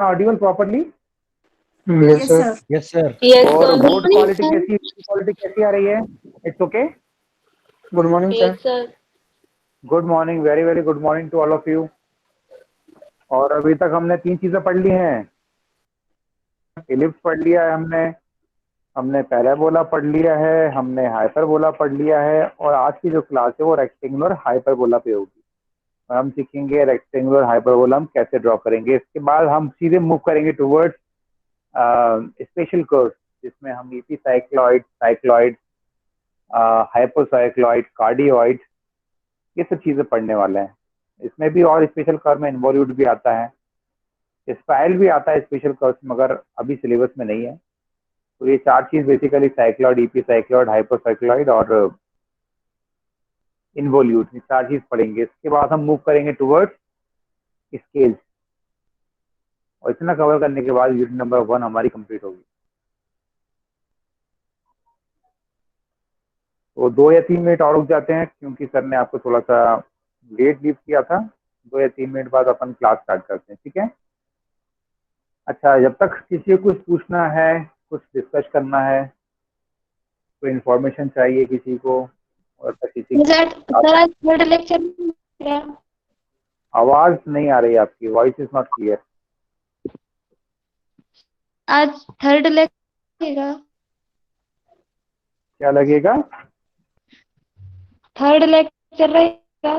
Audible properly? Yes sir. Yes sir. और what quality कैसी, quality कैसी आ रही है? It's okay. Good morning sir. Sir. Good morning, very very good morning to all of you. और अभी तक हमने 3 चीजें पढ़ ली हैं। इलिप्स पढ़ लिया है हमने पैराबोला पढ़ लिया है, हमने हाइपरबोला पढ़ लिया है, और आज की जो क्लास है वो रेक्टेंगुलर हाइपरबोला पे होगी। और हम सीखेंगे रेक्टेंगुलर हाइपरबोला हम कैसे ड्रॉ करेंगे। इसके बाद हम सीधे मूव करेंगे टुवर्ड्स स्पेशल कर्व, जिसमें हम एपीसाइक्लॉइड, साइक्लॉइड, हाइपोसाइक्लॉइड, कार्डियोइड, ये सब चीजें पढ़ने वाले हैं। इसमें भी और स्पेशल कर्व में इन्वॉल्यूट भी आता है, स्पाइरल भी आता है स्पेशल कर्व, मगर अभी सिलेबस में नहीं है। तो ये 4 चीज बेसिकली साइक्लॉइड, एपीसाइक्लॉइड, हाइपोसाइक्लॉइड और इन्वॉल्यूट, ये 4 चीज पढ़ेंगे। इसके बाद हम मूव करेंगे टुवर्ड्स स्केल्स, और इतना कवर करने के बाद यूनिट नंबर 1 हमारी कंप्लीट होगी। तो 2 या 3 मिनट और रुक जाते हैं, क्योंकि सर ने आपको थोड़ा सा लेट लीव किया था। 2 या 3 मिनट बाद अपन क्लास स्टार्ट करते हैं, ठीक है? अच्छा, जब तक किसी को कुछ पूछना है, कुछ डिस्कस करना है, कोई इन्फॉर्मेशन चाहिए किसी को, और किसी थर्ड लेक्चर आवाज नहीं आ रही, आपकी वॉइस इज नॉट क्लियर। आज थर्ड लेक्चर क्या लगेगा? थर्ड लेक्चर रहेगा।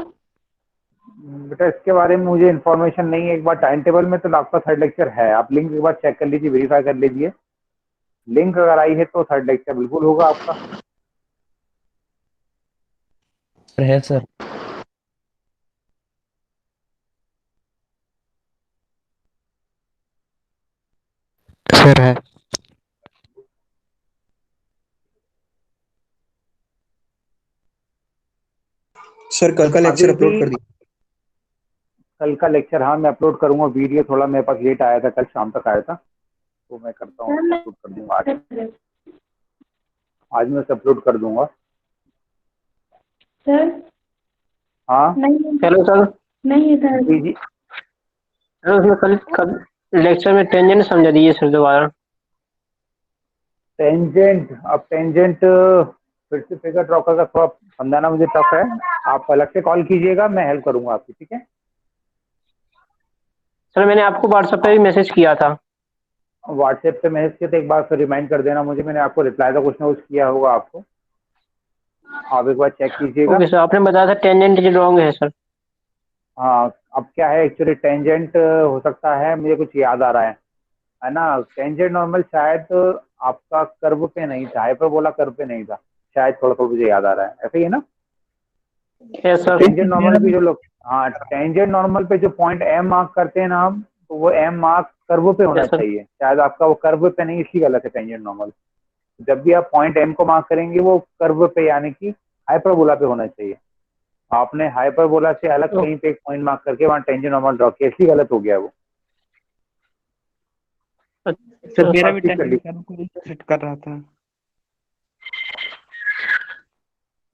बेटा इसके बारे में मुझे इन्फॉर्मेशन नहीं है। एक बार टाइम टेबल में तो आपका थर्ड लेक्चर है, आप लिंक एक बार चेक कर लीजिए, वेरीफाई कर लीजिए। लिंक अगर आई है तो थर्ड लेक्चर बिल्कुल होगा आपका। है सर। सर है। सर कल का लेक्चर अभी अपलोड भी कर दिया। कल का लेक्चर, हाँ मैं अपलोड करूंगा। वीडियो थोड़ा मेरे पास लेट आया था, कल शाम तक आया था, तो मैं करता हूँ, अपलोड कर दूंगा आज मैं अपलोड कर दूंगा। सर हाँ हेलो सर। नहीं सर। जी जी। सर उसमें कल लेक्चर में टेंजेंट समझा दीजिए सर दोबारा। टेंजेंट, अब टेंजेंट फिर से फिगर ड्रॉ का थोड़ा समझाना मुझे टफ है। आप अलग से कॉल कीजिएगा, मैं हेल्प करूंगा आपकी, ठीक है? सर मैंने आपको व्हाट्सएप पे भी मैसेज किया था। व्हाट्सएप पे मैसेज किया तो एक बार फिर रिमाइंड कर देना मुझे। मैंने आपको रिप्लाई तो कुछ ना कुछ किया होगा आपको, आप एक बार चेक कीजिएगा। ओके सर, आपने बताया था टेंजेंट इज रॉन्ग है सर। हाँ, अब क्या है एक्चुअली, टेंजेंट हो सकता है, मुझे कुछ याद आ रहा है ना। टेंजेंट नॉर्मल शायद आपका कर्व पे नहीं था, हाइपरबोला कर्व पे नहीं था शायद, थोड़ा थोड़ा मुझे याद आ रहा है, ऐसे ही है ना? Yes sir. टेंजेंट नॉर्मल पे जो लोग, हाँ टेंजेंट नॉर्मल पे जो पॉइंट एम मार्क करते हैं ना हम, तो वो एम मार्क कर्व पे होना यस सर। चाहिए। शायद आपका वो कर्व पे नहीं, इसलिए गलत है टेंजेंट नॉर्मल। जब भी आप पॉइंट एम को मार्क करेंगे वो कर्व पे यानी कि हाइपरबोला पे होना चाहिए। आपने हाइपरबोला से अलग कहीं पे एक पॉइंट मार्क करके वहाँ टेंजेंट नॉर्मल ड्रॉ किया, इसलिए गलत हो गया वो। सर मेरा आप भी ठीक कर लीजिए। टेंजेंट को सेट कर रहा था।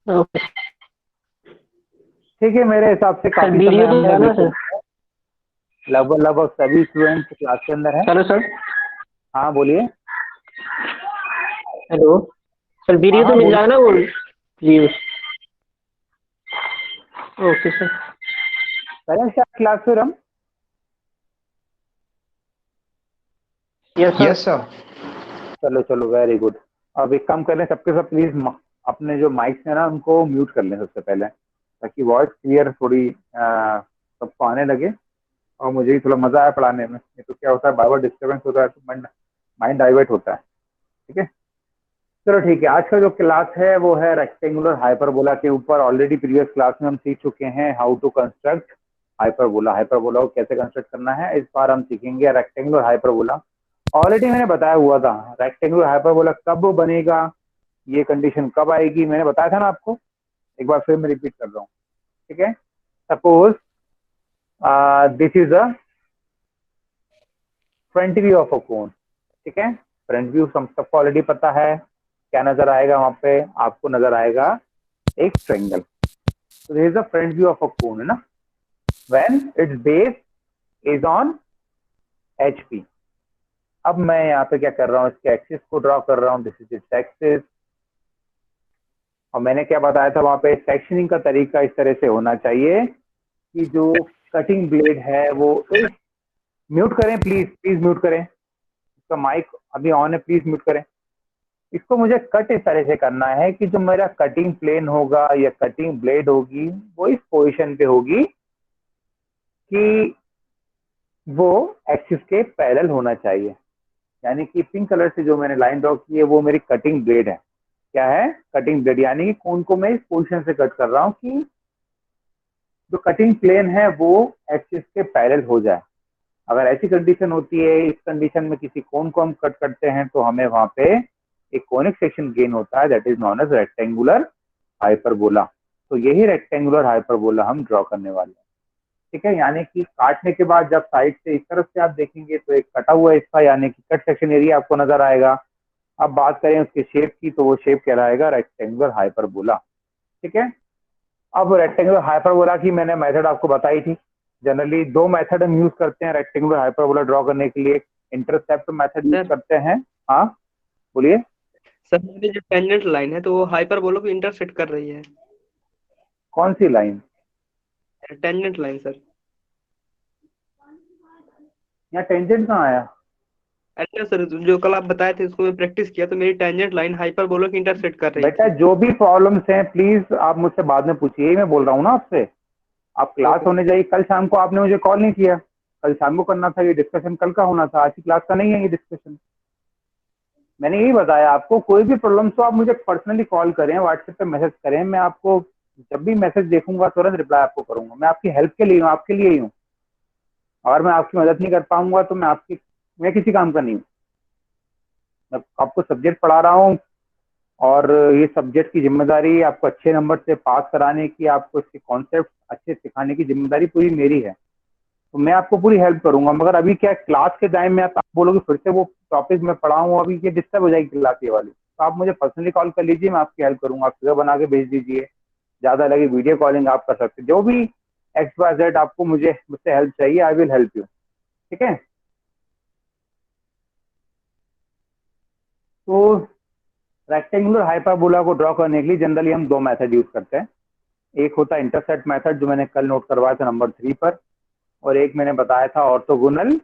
ओके ठीक है, मेरे हिसाब से सर, काफी समय वीडियो तो हमने है ना बिल्कुल, सर? लगभग लगभग सभी स्टूडेंट क्लास के अंदर है। Hello sir. हाँ बोलिए। हेलो सर, हाँ वीडियो तो हाँ मिल बोलिए। जाएगा ना वो प्लीज? Okay sir. करें क्या क्लास फिर हम? Yes sir. Yes sir. चलो चलो, वेरी गुड। अब एक काम कर लें, सबके सब प्लीज अपने जो माइक्स है ना उनको म्यूट कर लें सबसे पहले, ताकि वॉइस क्लियर थोड़ी सबको आने लगे, और मुझे भी थोड़ा मजा आया पढ़ाने में। ये तो क्या होता है, बार बार डिस्टर्बेंस होता है तो माइंड डाइवर्ट होता है, ठीक है? चलो ठीक है, आज का जो क्लास है वो है रेक्टेंगुलर हाइपरबोला के ऊपर। ऑलरेडी प्रीवियस क्लास में हम सीख चुके हैं how to construct hyperbola. Hyperbola को कैसे कंस्ट्रक्ट करना है, इस बार हम सीखेंगे रेक्टेंगुलर हाइपरबोला। ऑलरेडी मैंने बताया हुआ था रेक्टेंगुलर हाइपरबोला कब बनेगा, ये कंडीशन कब आएगी, मैंने बताया था ना आपको। एक बार फिर मैं रिपीट कर रहा हूँ, ठीक है? Suppose this is a front view of a cone, ठीक है? फ्रंट व्यू सबको ऑलरेडी पता है, क्या नजर आएगा वहां पे? आपको नजर आएगा एक ट्रायंगल। तो this is the front view of a cone, है ना? When its base is on H P. अब मैं यहाँ पे क्या कर रहा हूँ, इसके एक्सिस को ड्रॉ कर रहा हूँ, दिस इज इट्स एक्सिस। और मैंने क्या बताया था वहां पे, सेक्शनिंग का तरीका इस तरह से होना चाहिए कि जो कटिंग ब्लेड है वो इस, म्यूट करें प्लीज, प्लीज म्यूट करें, इसका माइक अभी ऑन है, प्लीज म्यूट करें। इसको मुझे कट इस तरह से करना है कि जो मेरा कटिंग प्लेन होगा या कटिंग ब्लेड होगी वो इस पोजीशन पे होगी कि वो एक्सिस के पैरेलल होना चाहिए। यानी कि पिंक कलर से जो मैंने लाइन ड्रॉ की है वो मेरी कटिंग ब्लेड है। क्या है? Cutting blade. यानी कि कोन को मैं इस पोजीशन से कट कर रहा हूँ कि जो कटिंग प्लेन है वो एक्सिस के पैरेलल हो जाए। अगर ऐसी कंडीशन होती है, इस कंडीशन में किसी कोन को हम कट करते हैं तो हमें वहां पे एक कोनिक सेक्शन गेन होता है, that is known as rectangular hyperbola. तो यही रेक्टेंगुलर हाइपरबोला हम ड्रॉ करने वाले हैं। ठीक है, यानी कि काटने के बाद जब साइड से इस तरफ से आप देखेंगे तो एक कटा हुआ हिस्सा यानी कि कट सेक्शन एरिया आपको नजर आएगा। अब बात करें उसके शेप की तो वो शेप कहलाएगा रेक्टेंगुलर हाइपरबोला। ठीक है, अब रेक्टेंगुलर हाइपरबोला की मैंने मेथड आपको बताई थी। जनरली दो मेथड हम यूज करते हैं रेक्टेंगुलर हाइपरबोला ड्रॉ करने के लिए। इंटरसेप्ट मेथड यूज सर करते हैं। हाँ बोलिए। सर मेरी जो टेंजेंट लाइन है तो वो हाइपरबोला को इंटरसेक्ट कर रही है। कौन सी लाइन? Tangent line sir. यहाँ टेंजेंट कहाँ आया? अच्छा सर, जो कल आप बताए थे उसको मैं प्रैक्टिस किया तो मेरी टेंजेंट लाइन हाइपरबोला को इंटरसेक्ट कर रही बेटा थी। जो भी प्रॉब्लम्स हैं प्लीज आप मुझसे बाद में पूछिए, यही मैं बोल रहा हूँ ना आपसे। आप क्लास ओके होने जाइए। कल शाम को आपने मुझे कॉल नहीं किया, कल शाम को करना था, ये डिस्कशन कल का होना था, आज की क्लास का नहीं है ये डिस्कशन। मैंने यही बताया आपको, कोई भी प्रॉब्लम तो आप मुझे पर्सनली कॉल करें, व्हाट्सएप पे मैसेज करें, मैं आपको जब भी मैसेज देखूंगा तुरंत रिप्लाई आपको करूंगा। मैं आपकी हेल्प के लिए हूँ, आपके लिए ही हूँ। और मैं आपकी मदद नहीं कर पाऊंगा तो मैं किसी काम का नहीं हूँ। मैं आपको सब्जेक्ट पढ़ा रहा हूँ और ये सब्जेक्ट की जिम्मेदारी आपको अच्छे नंबर से पास कराने की, आपको इसके कॉन्सेप्ट अच्छे सिखाने की जिम्मेदारी पूरी मेरी है। तो मैं आपको पूरी हेल्प करूंगा। मगर अभी क्या क्लास के टाइम में आप बोलोगे फिर से वो टॉपिक मैं पढ़ाऊँ, अभी ये डिस्टर्ब हो जाएगी क्लास ये वाली। तो आप मुझे पर्सनली कॉल कर लीजिए, मैं आपकी हेल्प करूंगा। आप फिगर बना के भेज दीजिए, ज्यादा लगे वीडियो कॉलिंग आप कर सकते हैं, जो भी एक्स वाई जेड आपको मुझसे हेल्प चाहिए, आई विल हेल्प यू। ठीक है, तो रेक्टेंगुलर हाइपरबोला को ड्रॉ करने के लिए जनरली हम दो मेथड यूज करते हैं। एक होता है इंटरसेप्ट मेथड जो मैंने कल नोट करवाया था नंबर 3 पर, और एक मैंने बताया था ऑर्थोगोनल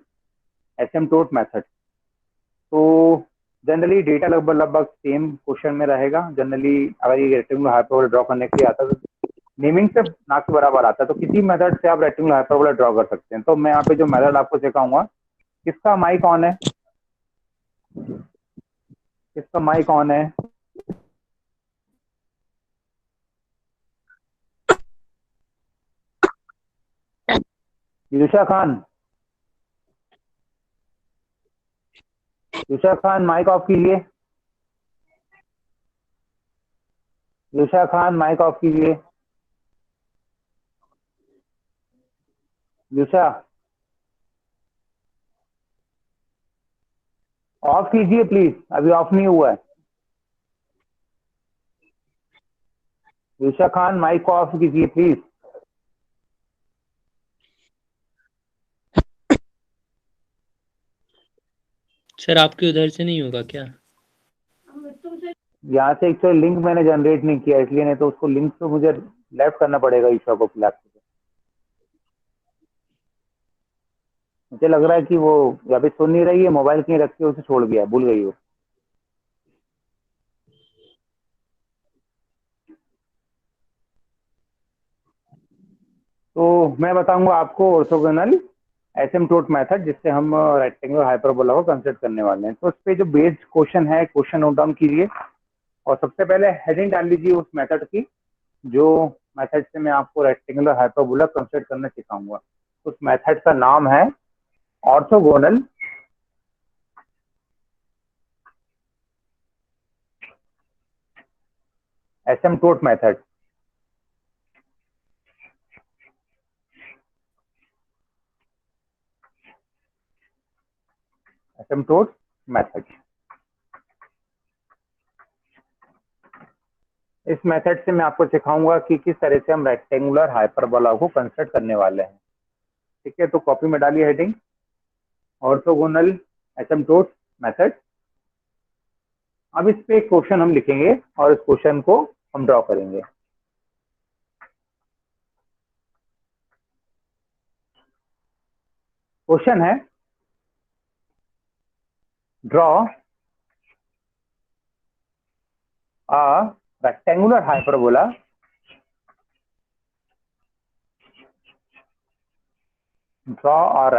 एसिम्प्टोट मेथड। तो जनरली डेटा लगभग लगभग सेम क्वेश्चन में रहेगा। जनरली अगर ये रेक्टेंगुलर हाइपरबोला ड्रॉ करने के लिए आता है तो नेमिंग से ना के बराबर आता है, तो किसी मेथड से आप रेक्टेंगुलर हाइपरबोला ड्रॉ कर सकते हैं। तो मैं यहाँ पे जो मेथड आपको सिखाऊंगा, किसका माइक ऑन है? किसका माइक ऑन है? यूशा खान, यूशा खान माइक ऑफ कीजिए। यूशा खान माइक ऑफ कीजिए। यूशा ऑफ कीजिए प्लीज, अभी ऑफ नहीं हुआ है। यूशा खान माइक को ऑफ कीजिए प्लीज। सर आपके उधर से नहीं होगा क्या? यहाँ से एक्चुअली लिंक मैंने जनरेट नहीं किया इसलिए, नहीं तो उसको लिंक तो मुझे लेफ्ट करना पड़ेगा ईशा को लैपटॉप पे। मुझे लग रहा है कि वो या फिर सुन नहीं रही है, मोबाइल कहीं रख के उसे छोड़ गया, भूल गई वो। तो मैं बताऊंगा आपको ऑर्थोगोनल एसिम्प्टोट मेथड, जिससे हम रेक्टेंगुलर हाइपरबोला को कंसिडर करने वाले हैं। तो उस पे जो बेस्ड क्वेश्चन है, क्वेश्चन नोट डाउन कीजिए और सबसे पहले हेडिंग डाल लीजिए उस मेथड की, जो मेथड से मैं आपको रेक्टेंगुलर हाइपरबोला कंसिडर करना सिखाऊंगा। उस मेथड का नाम है orthogonal asymptote method. Asymptote method. इस मेथड से मैं आपको सिखाऊंगा कि किस तरह से हम रेक्टेंगुलर हाइपरबोला को कंसिडर करने वाले हैं। ठीक है, तो कॉपी में डालिए हेडिंग ऑर्थोगोनल एसिम्प्टोट मेथड। अब इस पे एक क्वेश्चन हम लिखेंगे और इस क्वेश्चन को हम ड्रॉ करेंगे। क्वेश्चन है draw a rectangular hyperbola draw a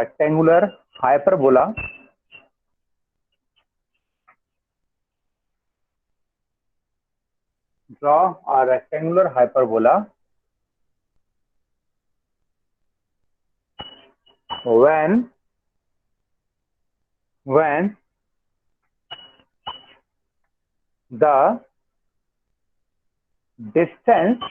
rectangular hyperbola when the distance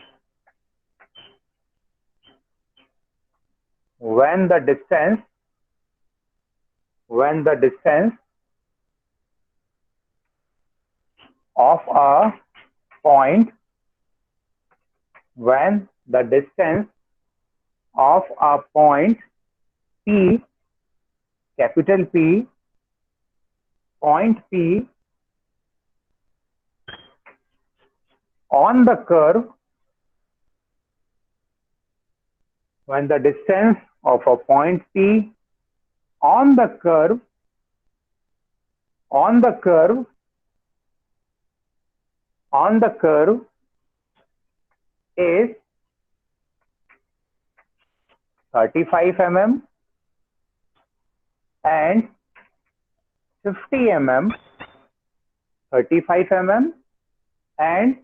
of a point P, capital P, point P on the curve, when the distance of a point P on the curve is 35 mm and 50 mm, 35 mm and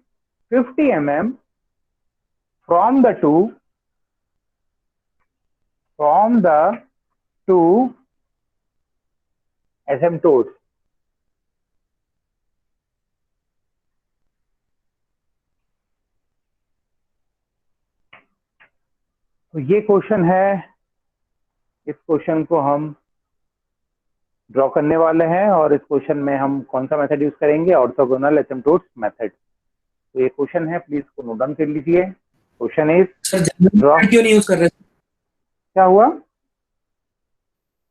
50 mm from the two asymptotes. तो ये question है, इस question को हम draw करने वाले हैं और इस क्वेश्चन में हम कौन सा मेथड यूज करेंगे? Orthogonal asymptotes method. तो ये क्वेश्चन है, प्लीज को नोट डाउन कर लीजिए। Question is draw. क्यों नहीं यूज कर रहे? क्या हुआ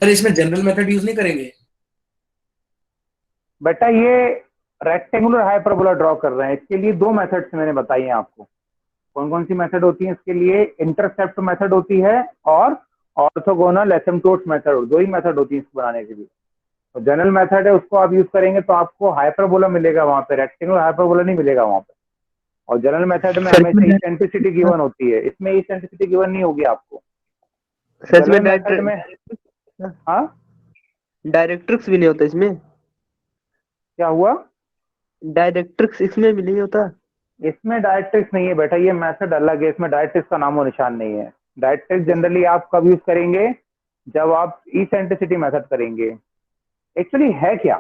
सर, इसमें जनरल मेथड यूज नहीं करेंगे? बेटा ये रेक्टेंगुलर हाइपरबोला ड्रॉ कर रहे हैं, इसके लिए दो मेथड्स मैंने बताई हैं आपको। कौन कौन सी मेथड होती है इसके लिए? इंटरसेप्ट मेथड होती है और ऑर्थोगोनल एसिम्प्टोट्स मेथड, दो ही मेथड होती है इसको बनाने के लिए। तो जनरल मेथड है, उसको आप यूज करेंगे तो आपको हाइपरबोला मिलेगा वहां पे, रेक्टेंगुलर हाइपरबोला नहीं मिलेगा वहां पे। और जनरल मेथड में हमेशा इसेंट्रिसिटी गिवन होती है, इसमें इसेंट्रिसिटी गिवन नहीं होगी आपको। जनरल मेथड में हाँ डायरेक्ट्रिक्स भी नहीं होता इसमें? क्या हुआ? डायरेक्ट्रिक्स इसमें भी नहीं होता? इसमें डायरेक्ट्रिक्स नहीं है बेटा, ये मेथड अलग है, इसमें डायरेक्ट्रिक्स का नामो निशान नहीं है। डायरेक्ट्रिक्स जनरली आप कब यूज करेंगे? जब आप इसेंट्रिसिटी मेथड करेंगे। एक्चुअली है क्या,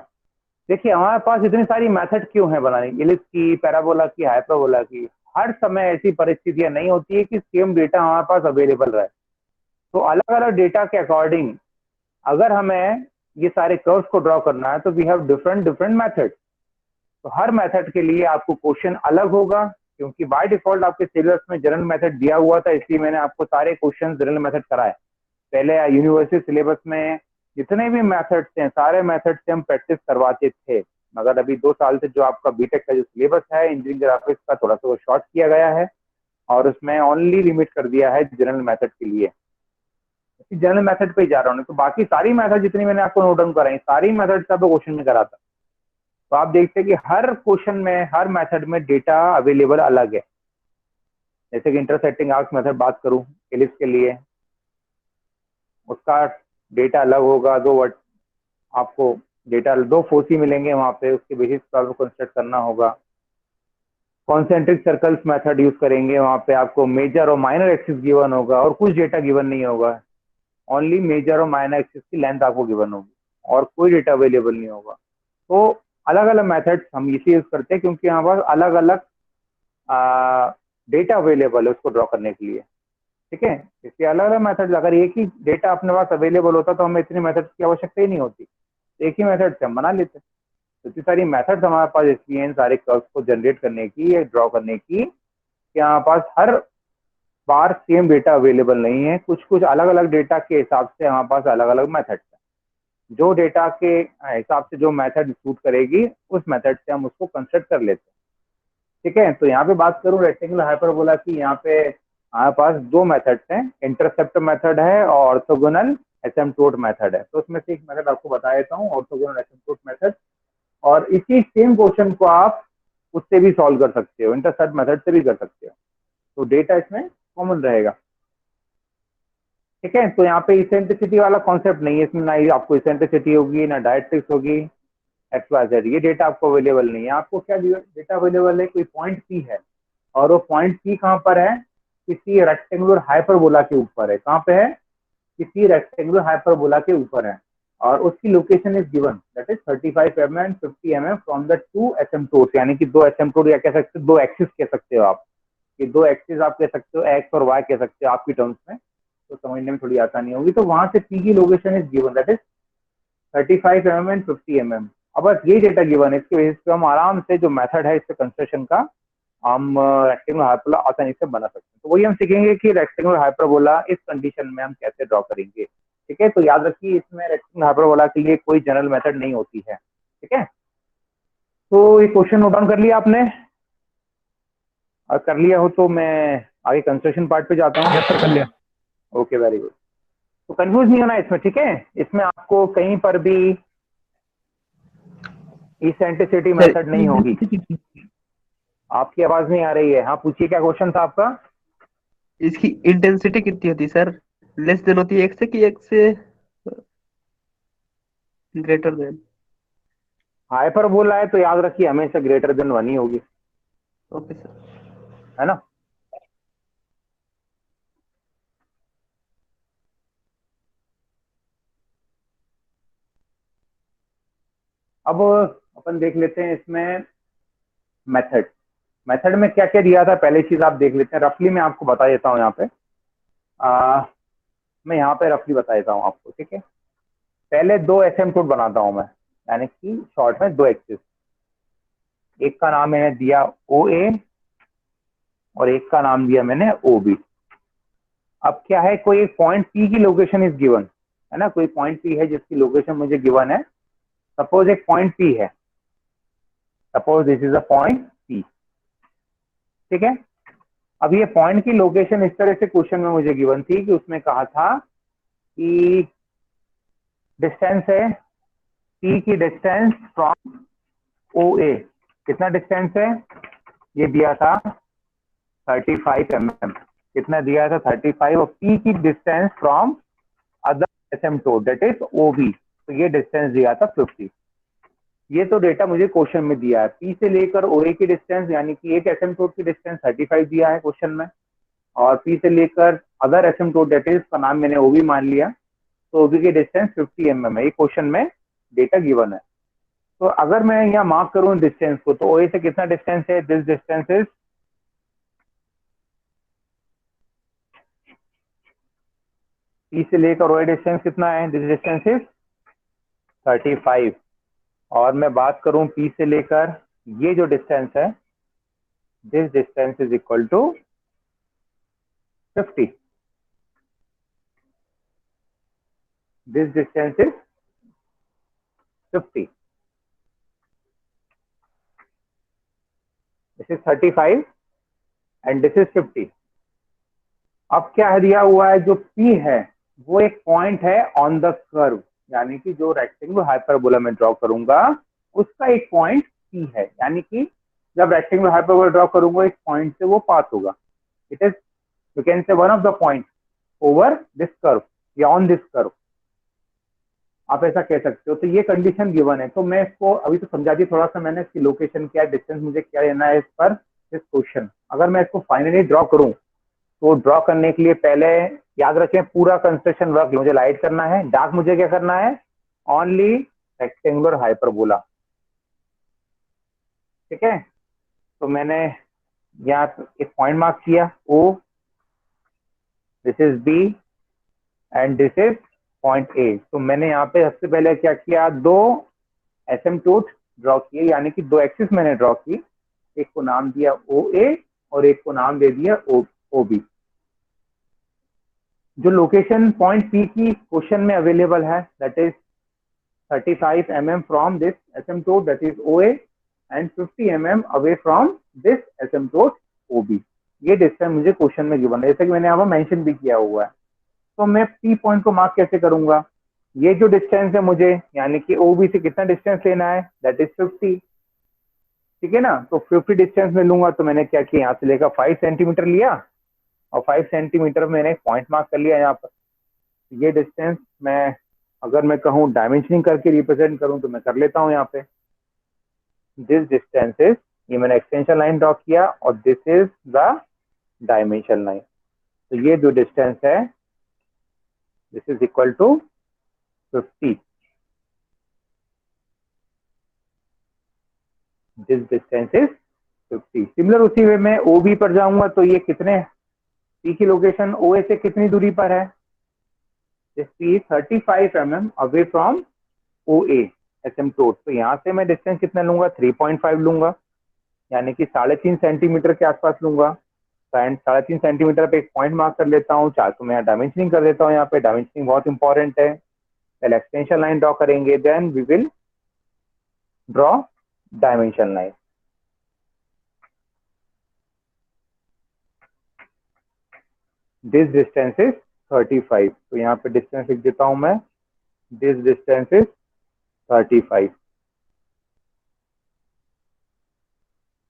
देखिए हमारे पास इतनी सारी मेथड क्यों है बनाने की, इलिप्स की, पैराबोला की, हाइपरबोला की। हर समय ऐसी परिस्थितियां नहीं होती है कि सेम डेटा हमारे पास अवेलेबल रहे। तो अलग अलग डेटा के अकॉर्डिंग अगर हमें ये सारे कर्व्स को ड्रॉ करना है तो वी हैव डिफरेंट मेथड। तो हर मेथड के लिए आपको क्वेश्चन अलग होगा, क्योंकि बाय डिफॉल्ट आपके सिलेबस में जनरल मेथड दिया हुआ था, इसलिए मैंने आपको सारे क्वेश्चन जनरल मेथड कराए। पहले यूनिवर्सिटी सिलेबस में जितने भी मेथड्स हैं सारे मेथड से हम प्रैक्टिस करवाते थे, मगर अभी 2 साल से जो आपका बीटेक का जो सिलेबस है इंजीनियरिंग ग्राफिक्स का, थोड़ा सा वो शॉर्ट किया गया है और उसमें ओनली लिमिट कर दिया है जनरल मेथड के लिए। जनरल मेथड पे ही जा रहा हूँ, तो बाकी सारी मेथड जितनी मैंने आपको नोट डाउन कराई सारी मेथड का तो क्वेश्चन में करा था। तो आप देखते हैं कि हर क्वेश्चन में हर मेथड में डेटा अवेलेबल अलग है। जैसे कि इंटरसेक्टिंग आर्क्स मेथड बात करूं एलिप्स के लिए, उसका डेटा अलग होगा। आपको डेटा 2 फोसी मिलेंगे वहां पे, उसके बेसिस पर आपको कंस्ट्रक्ट करना होगा। कॉन्सेंट्रिक सर्कल्स मेथड यूज करेंगे, वहां पे आपको मेजर और माइनर एक्सिस गिवन होगा और कुछ डेटा गिवन नहीं होगा, ओनली मेजर और माइनर एक्सिस की लेंथ आपको गिवन होगी और कोई डेटा अवेलेबल नहीं होगा। तो अलग अलग मेथड्स हम इसे यूज करते हैं क्योंकि यहाँ पर अलग अलग डेटा अवेलेबल है उसको ड्रॉ करने के लिए, ठीक है। इसलिए अलग अलग मेथड, अगर एक ही डेटा अपने पास अवेलेबल होता तो हमें इतनी मेथड्स की आवश्यकता ही नहीं होती, एक ही मेथड से हम बना लेते। तो इतनी सारी मेथड्स हमारे पास इसलिए इन सारे कर्व्स को जनरेट करने की या ड्रॉ करने की कि हमारे पास हर बार सेम डेटा अवेलेबल नहीं है, कुछ कुछ अलग अलग डेटा के हिसाब से हमारे पास अलग अलग मेथड्स हैं। जो डेटा के हिसाब से जो मेथड सूट करेगी उस मेथड से हम उसको कंस्ट्रक्ट कर लेते हैं। ठीक है, तो यहाँ पे बात करूँ रेक्टेंगुलर हाइपरबोला की, यहाँ पे हमारे पास दो मेथड्स हैं, इंटरसेप्ट मेथड है और ऑर्थोगोनल एसिम्प्टोट मेथड है। तो उसमें से एक मेथड आपको बता देता हूँ, ऑर्थोगोनल एसिम्प्टोट मेथड। और इसी सेम क्वेश्चन को आप उससे भी सॉल्व कर सकते हो, इंटरसेप्ट मेथड से भी कर सकते हो, तो डेटा इसमें कॉमन रहेगा। ठीक है, तो यहाँ पे इसेंट्रिसिटी वाला कॉन्सेप्ट नहीं है इसमें, ना ही आपको इसेंट्रिसिटी होगी ना डायरेक्ट्रिक्स होगी, एक्स वाई जेड, ये डेटा आपको अवेलेबल नहीं है। आपको क्या डेटा अवेलेबल है, कोई पॉइंट पी है और वो पॉइंट पी कहाँ पर है, किसी रेक्टेंगुलर हाइपरबोला के ऊपर है। कहाँ पे है, किसी रेक्टेंगुलर हाइपरबोला के ऊपर है और उसकी location is given, that is 35 mm and 50 mm from the two asymptotes, यानी कि दो एसिम्प्टोट या कह सकते हो दो एक्सिस कह सकते हो आप, ये दो एक्सिस आप कह सकते हो, एक्स और वाई कह सकते हो आपकी टर्म्स में, तो समझने में थोड़ी आसानी होगी। तो वहां से पी की location is given, that is 35 mm and 50 mm। अब बस ये डेटा गिवन है, इसके बेसिस पे हम आराम से जो मेथड है इसके कंस्ट्रक्शन का हम रेक्टेंगुलर हाइपरबोला आसानी से बना सकते हैं। तो वही हम सीखेंगे कि रेक्टेंगुलर हाइपरबोला इस कंडीशन में हम कैसे ड्रॉ करेंगे। ठीक है, तो याद रखिए इसमें रेक्टेंगुलर हाइपरबोला के लिए कोई जनरल मेथड नहीं होती है। ठीक है, तो ये क्वेश्चन नोट डाउन कर लिया आपने, और कर लिया हो तो मैं आगे कंस्ट्रक्शन पार्ट पे जाता हूँ। कर लिया। Okay, very good. तो कंफ्यूज नहीं होना इसमें, ठीक है, इसमें आपको कहीं पर भी इसेंट्रिसिटी मेथड नहीं होगी। आपकी आवाज नहीं आ रही है, हाँ पूछिए क्या क्वेश्चन था आपका। इसकी इंटेंसिटी कितनी होती है सर, लेस देन होती है एक से कि एक से ग्रेटर देन? हाइपरबोला है तो याद रखिए हमेशा ग्रेटर देन 1 ही होगी, ओके सर। है ना। अब अपन देख लेते हैं इसमें मेथड में क्या क्या दिया था, पहले चीज आप देख लेते हैं, रफली मैं आपको बता देता हूँ यहाँ पे। मैं यहाँ पे रफली बता देता हूँ आपको। ठीक है, पहले दो एसिम्प्टोट बनाता हूँ मैं, यानी कि शॉर्ट में दो एक्सिस, एक का नाम मैंने दिया ओ ए और एक का नाम दिया मैंने ओ बी। अब क्या है, कोई एक पॉइंट पी की लोकेशन इज गिवन, है ना, कोई पॉइंट पी है जिसकी लोकेशन मुझे गिवन है। सपोज एक पॉइंट पी है, suppose this is a point P. ठीक है, अब ये पॉइंट की लोकेशन इस तरह से क्वेश्चन में मुझे गिवन थी कि उसमें कहा था कि डिस्टेंस है पी की डिस्टेंस फ्रॉम ओ ए, कितना डिस्टेंस है, ये दिया था 35 mm, कितना दिया था 35, और पी की distance from other asymptote that is O B, तो ये डिस्टेंस दिया था 50। ये तो डेटा मुझे क्वेश्चन में दिया है, पी से लेकर ओ ए की डिस्टेंस, यानी कि एक एसिम्प्टोट की डिस्टेंस 35 दिया है क्वेश्चन में, और पी से लेकर अदर एसिम्प्टोट दैट इज का नाम मैंने ओ बी मान लिया, तो ओ बी की डिस्टेंस 50 mm है, ये क्वेश्चन में डेटा गिवन है। तो अगर मैं यहाँ मार्क करूँ डिस्टेंस को, तो ओ ए से कितना डिस्टेंस है, दिस डिस्टेंस इज पी से लेकर ओ ए डिस्टेंस कितना है, दिस डिस्टेंस इज 35, और मैं बात करूं पी से लेकर ये जो डिस्टेंस है, this distance is equal to 50, this distance is 50, this is 35 and this is 50। अब क्या दिया हुआ है, जो पी है वो एक पॉइंट है ऑन द कर्व, यानी कि जो रेक्टेंगुलर हाइपरबोला में ड्रॉ करूंगा उसका एक पॉइंट पी है, यानी कि जब रेक्टेंगुलर हाइपरबोला ड्रॉ करूंगा एक पॉइंट से वो पास होगा, इट इज यू कैन से one of the point over this curve या ऑन दिस कर्व, आप ऐसा कह सकते हो। तो ये कंडीशन गिवन है, तो मैं इसको अभी तो समझा दी थोड़ा सा मैंने, इसकी लोकेशन क्या है, डिस्टेंस मुझे क्या लेना है इस पर, इस क्वेश्चन। अगर मैं इसको फाइनली ड्रॉ करूं तो ड्रॉ करने के लिए पहले याद रखें पूरा कंस्ट्रक्शन वर्क मुझे लाइट करना है, डार्क मुझे क्या करना है, ओनली रेक्टेंगुलर हाइपरबोला। ठीक है, तो मैंने यहाँ एक पॉइंट मार्क किया O, this is B and this is point A. तो मैंने यहाँ पे सबसे पहले क्या किया, दो एसिम्प्टोट ड्रॉ किए, यानी कि दो एक्सिस मैंने ड्रॉ की, एक को नाम दिया ओ ए और एक को नाम दे दिया ओ बी। जो लोकेशन पॉइंट पी की क्वेश्चन में अवेलेबल है that is 35 mm from this asymptote that is OA and 50 mm away from this asymptote OB। ये डिस्टेंस मुझे क्वेश्चन में गिवन है, जैसे कि मैंने यहाँ पर मेंशन भी किया हुआ है। तो मैं पी पॉइंट को मार्क कैसे करूंगा? ये जो डिस्टेंस है मुझे, यानी कि ओबी से कितना डिस्टेंस लेना है, दैट इज 50, ठीक है ना। तो 50 डिस्टेंस में लूंगा, तो मैंने क्या किया, यहाँ से लेकर 5 सेंटीमीटर लिया और 5 सेंटीमीटर मैंने पॉइंट मार्क कर लिया यहाँ पर। ये डिस्टेंस मैं अगर मैं कहूँ डायमेंशनिंग करके रिप्रेजेंट करूँ तो मैं कर लेता हूँ यहाँ पे। दिस डिस्टेंस इज, ये मैंने एक्सटेंशन लाइन ड्रॉ किया और this is the dimension line. तो ये जो डिस्टेंस है this is equal to 50। This distance is 50। Similar उसी वे में OB पर जाऊंगा तो ये कितने, P की लोकेशन OA से कितनी दूरी पर है, this P 35 mm away from OA asymptote. तो यहाँ से मैं डिस्टेंस कितना लूंगा, 3.5 लूंगा, यानी कि 3.5 सेंटीमीटर के आसपास लूंगा। 3.5 सेंटीमीटर पे एक पॉइंट मार्क कर लेता हूँ। चार तो मैं डायमेंशनिंग कर देता हूँ, यहाँ पे डायमेंशनिंग बहुत इंपॉर्टेंट है। पहले एक्सटेंशन लाइन ड्रॉ करेंगे, then we will draw dimension line. This distance is 35, तो यहाँ पे डिस्टेंस लिख देता हूं मैं, दिस डिस्टेंस इज 35।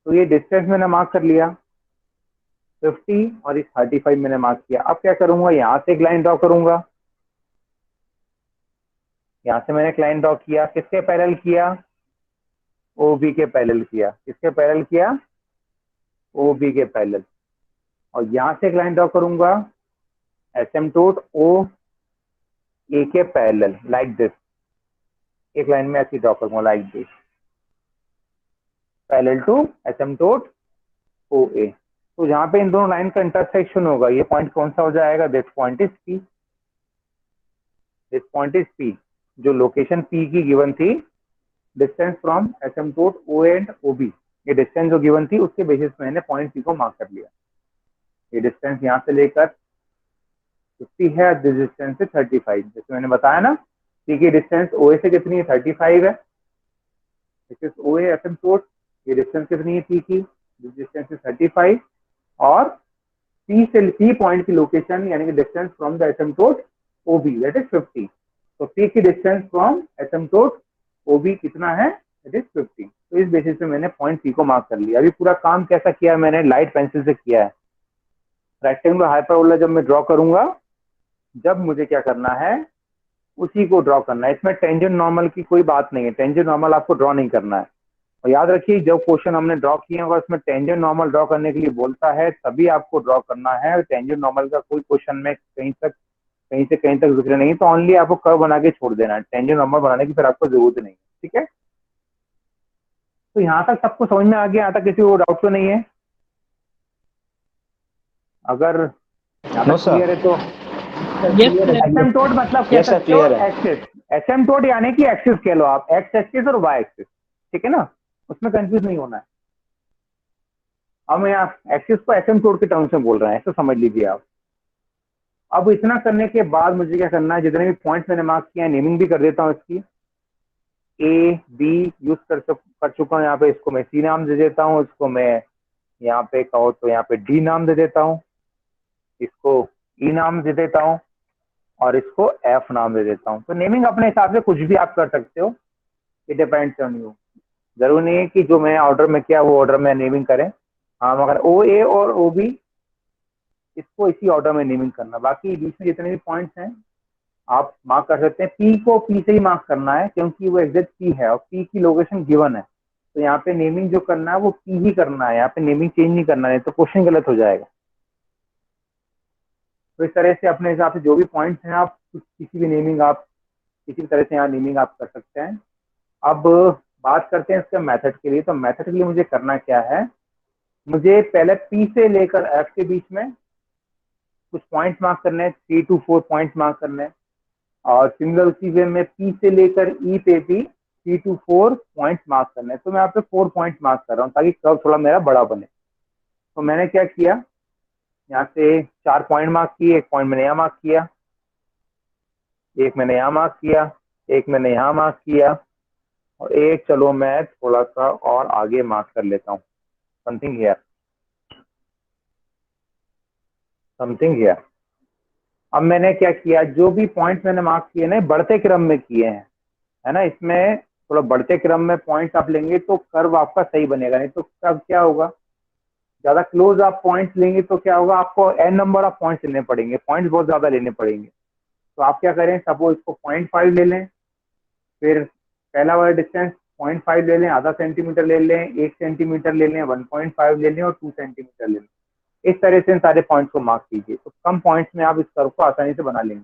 तो ये डिस्टेंस मैंने मार्क कर लिया 50 और इस 35 मैंने मार्क किया। अब क्या करूंगा, यहाँ से एक लाइन ड्रॉ करूंगा। यहाँ से मैंने एक लाइन ड्रॉ किया, किसके पैरेलल किया, OB के पैरेलल किया। किसके पैरेलल किया, OB के पैरेलल। और यहाँ से एक लाइन ड्रॉ करूंगा एसिम्प्टोट OA के पैरेलल, लाइक दिस। एक लाइन में ऐसी ड्रॉ करूंगा like this, parallel to asymptote OA। तो जहां पे इन दोनों लाइन का इंटरसेक्शन होगा, ये पॉइंट कौन सा हो जाएगा, this point is P। This point is P। जो लोकेशन P की गिवन थी, distance from asymptote OA and OB, ये डिस्टेंस जो गिवन थी उसके बेसिस पे मैंने पॉइंट P को मार्क कर लिया। ये डिस्टेंस यहाँ से लेकर 50 है, दिस डिस्टेंस है 35। जैसे मैंने बताया ना, P की डिस्टेंस OA से कितनी है, 35 है। This is OA asymptote. ये डिस्टेंस कितनी है P की, दिस डिस्टेंस इज 35। और P से P पॉइंट की लोकेशन यानी कि distance from the asymptote OB that is 50। तो P की डिस्टेंस फ्रॉम एसिम्प्टोट OB कितना है, दैट इज 50। तो इस बेसिस पे मैंने पॉइंट P को मार्क कर लिया। अभी पूरा काम कैसा किया है मैंने, लाइट पेंसिल से किया है। रेक्टेंगुलर हाइपरबोला जब मैं ड्रॉ करूंगा, जब मुझे क्या करना है, उसी को ड्रॉ करना है। इसमें टेंजेंट नॉर्मल की कोई बात नहीं है, टेंजेंट नॉर्मल आपको ड्रॉ नहीं करना है। और याद रखिए, जब क्वेश्चन हमने ड्रॉ किए होगा उसमें टेंजेंट नॉर्मल ड्रॉ करने के लिए बोलता है, तभी आपको ड्रॉ करना है। टेंजेंट नॉर्मल का कोई क्वेश्चन में कहीं से कहीं तक जिक्र नहीं, तो ओनली आपको कर्व बना के छोड़ देना है, टेंजेंट नॉर्मल बनाने की फिर आपको जरूरत नहीं है, ठीक है। तो यहाँ तक सबको समझ में आ गया, यहाँ तक किसी को डाउट तो नहीं है? अगर क्लियर है तो एसिम्प्टोट मतलब क्या सकते हो, एक्सिस। एसिम्प्टोट यानी कि एक्सिस कह लो आप, एक्स एक्सिस और वाई एक्सिस, ठीक है ना, उसमें कंफ्यूज नहीं होना है। अब मैं एक्सिस को एसिम्प्टोट के टर्म्स में बोल रहे हैं, ऐसा समझ लीजिए आप। अब इतना करने के बाद मुझे क्या करना है, जितने भी पॉइंट्स मैंने मार्क किया है नेमिंग भी कर देता हूँ इसकी। A B यूज कर चुका हूँ यहाँ पे, इसको मैं C नाम दे देता हूँ, इसको मैं यहाँ पे कहो तो यहाँ पे D नाम दे देता हूँ, इसको E नाम दे देता हूँ और इसको F नाम दे देता हूँ। तो नेमिंग अपने हिसाब से कुछ भी आप कर सकते हो, इट डिपेंड्स ऑन यू। जरूरी नहीं है कि जो मैं ऑर्डर में किया वो ऑर्डर में नेमिंग करें। हाँ, मगर OA और OB इसको इसी ऑर्डर में नेमिंग करना। बाकी बीच में जितने भी पॉइंट्स हैं आप मार्क कर सकते हैं। P को P से ही मार्क करना है क्योंकि वो एग्जैक्ट P है और P की लोकेशन गिवन है, तो यहाँ पे नेमिंग जो करना है वो P ही करना है, यहाँ पे नेमिंग चेंज नहीं करना है, तो क्वेश्चन गलत हो जाएगा। तो इस तरह से अपने हिसाब से जो भी पॉइंट्स हैं आप किसी भी नेमिंग आप किसी भी तरह से यहाँ नेमिंग आप कर सकते हैं। अब बात करते हैं इसके मेथड के लिए। तो मेथड के लिए मुझे करना क्या है, मुझे पहले P से लेकर F के बीच में कुछ पॉइंट्स मार्क करने हैं, 3 to 4 पॉइंट्स मार्क करने हैं। और सिमिलर उसी वे में P से लेकर E पे भी 3 to 4 पॉइंट्स मार्क करने हैं। तो मैं यहाँ पे 4 पॉइंट्स मार्क कर रहा हूँ ताकि कर्व थोड़ा मेरा बड़ा बने। तो मैंने क्या किया, यहाँ से 4 पॉइंट मार्क किए, एक पॉइंट मैंने यहाँ मार्क किया, एक मैंने यहाँ मार्क किया, एक मैंने यहाँ मार्क किया और एक चलो मैं थोड़ा सा और आगे मार्क कर लेता हूँ, समथिंग हियर, समथिंग हियर। अब मैंने क्या किया, जो भी पॉइंट्स मैंने मार्क किए ना बढ़ते क्रम में किए हैं, है ना। इसमें थोड़ा बढ़ते क्रम में पॉइंट्स आप लेंगे तो कर्व आपका सही बनेगा, नहीं तो कर्व क्या होगा, ज्यादा क्लोज आप पॉइंट्स लेंगे तो क्या होगा, आपको n नंबर ऑफ पॉइंट्स लेने पड़ेंगे, पॉइंट्स बहुत ज्यादा लेने पड़ेंगे। तो आप क्या करें, सपोज इसको 0.5 ले लें, फिर पहला वाला डिस्टेंस 0.5 ले लें, आधा सेंटीमीटर ले लें, 1 सेंटीमीटर ले लें, 1.5 ले लें और 2 सेंटीमीटर ले लें। इस तरह से इन सारे पॉइंट्स को मार्क कीजिए, तो कम पॉइंट्स में आप इस कर्व को आसानी से बना लेंगे।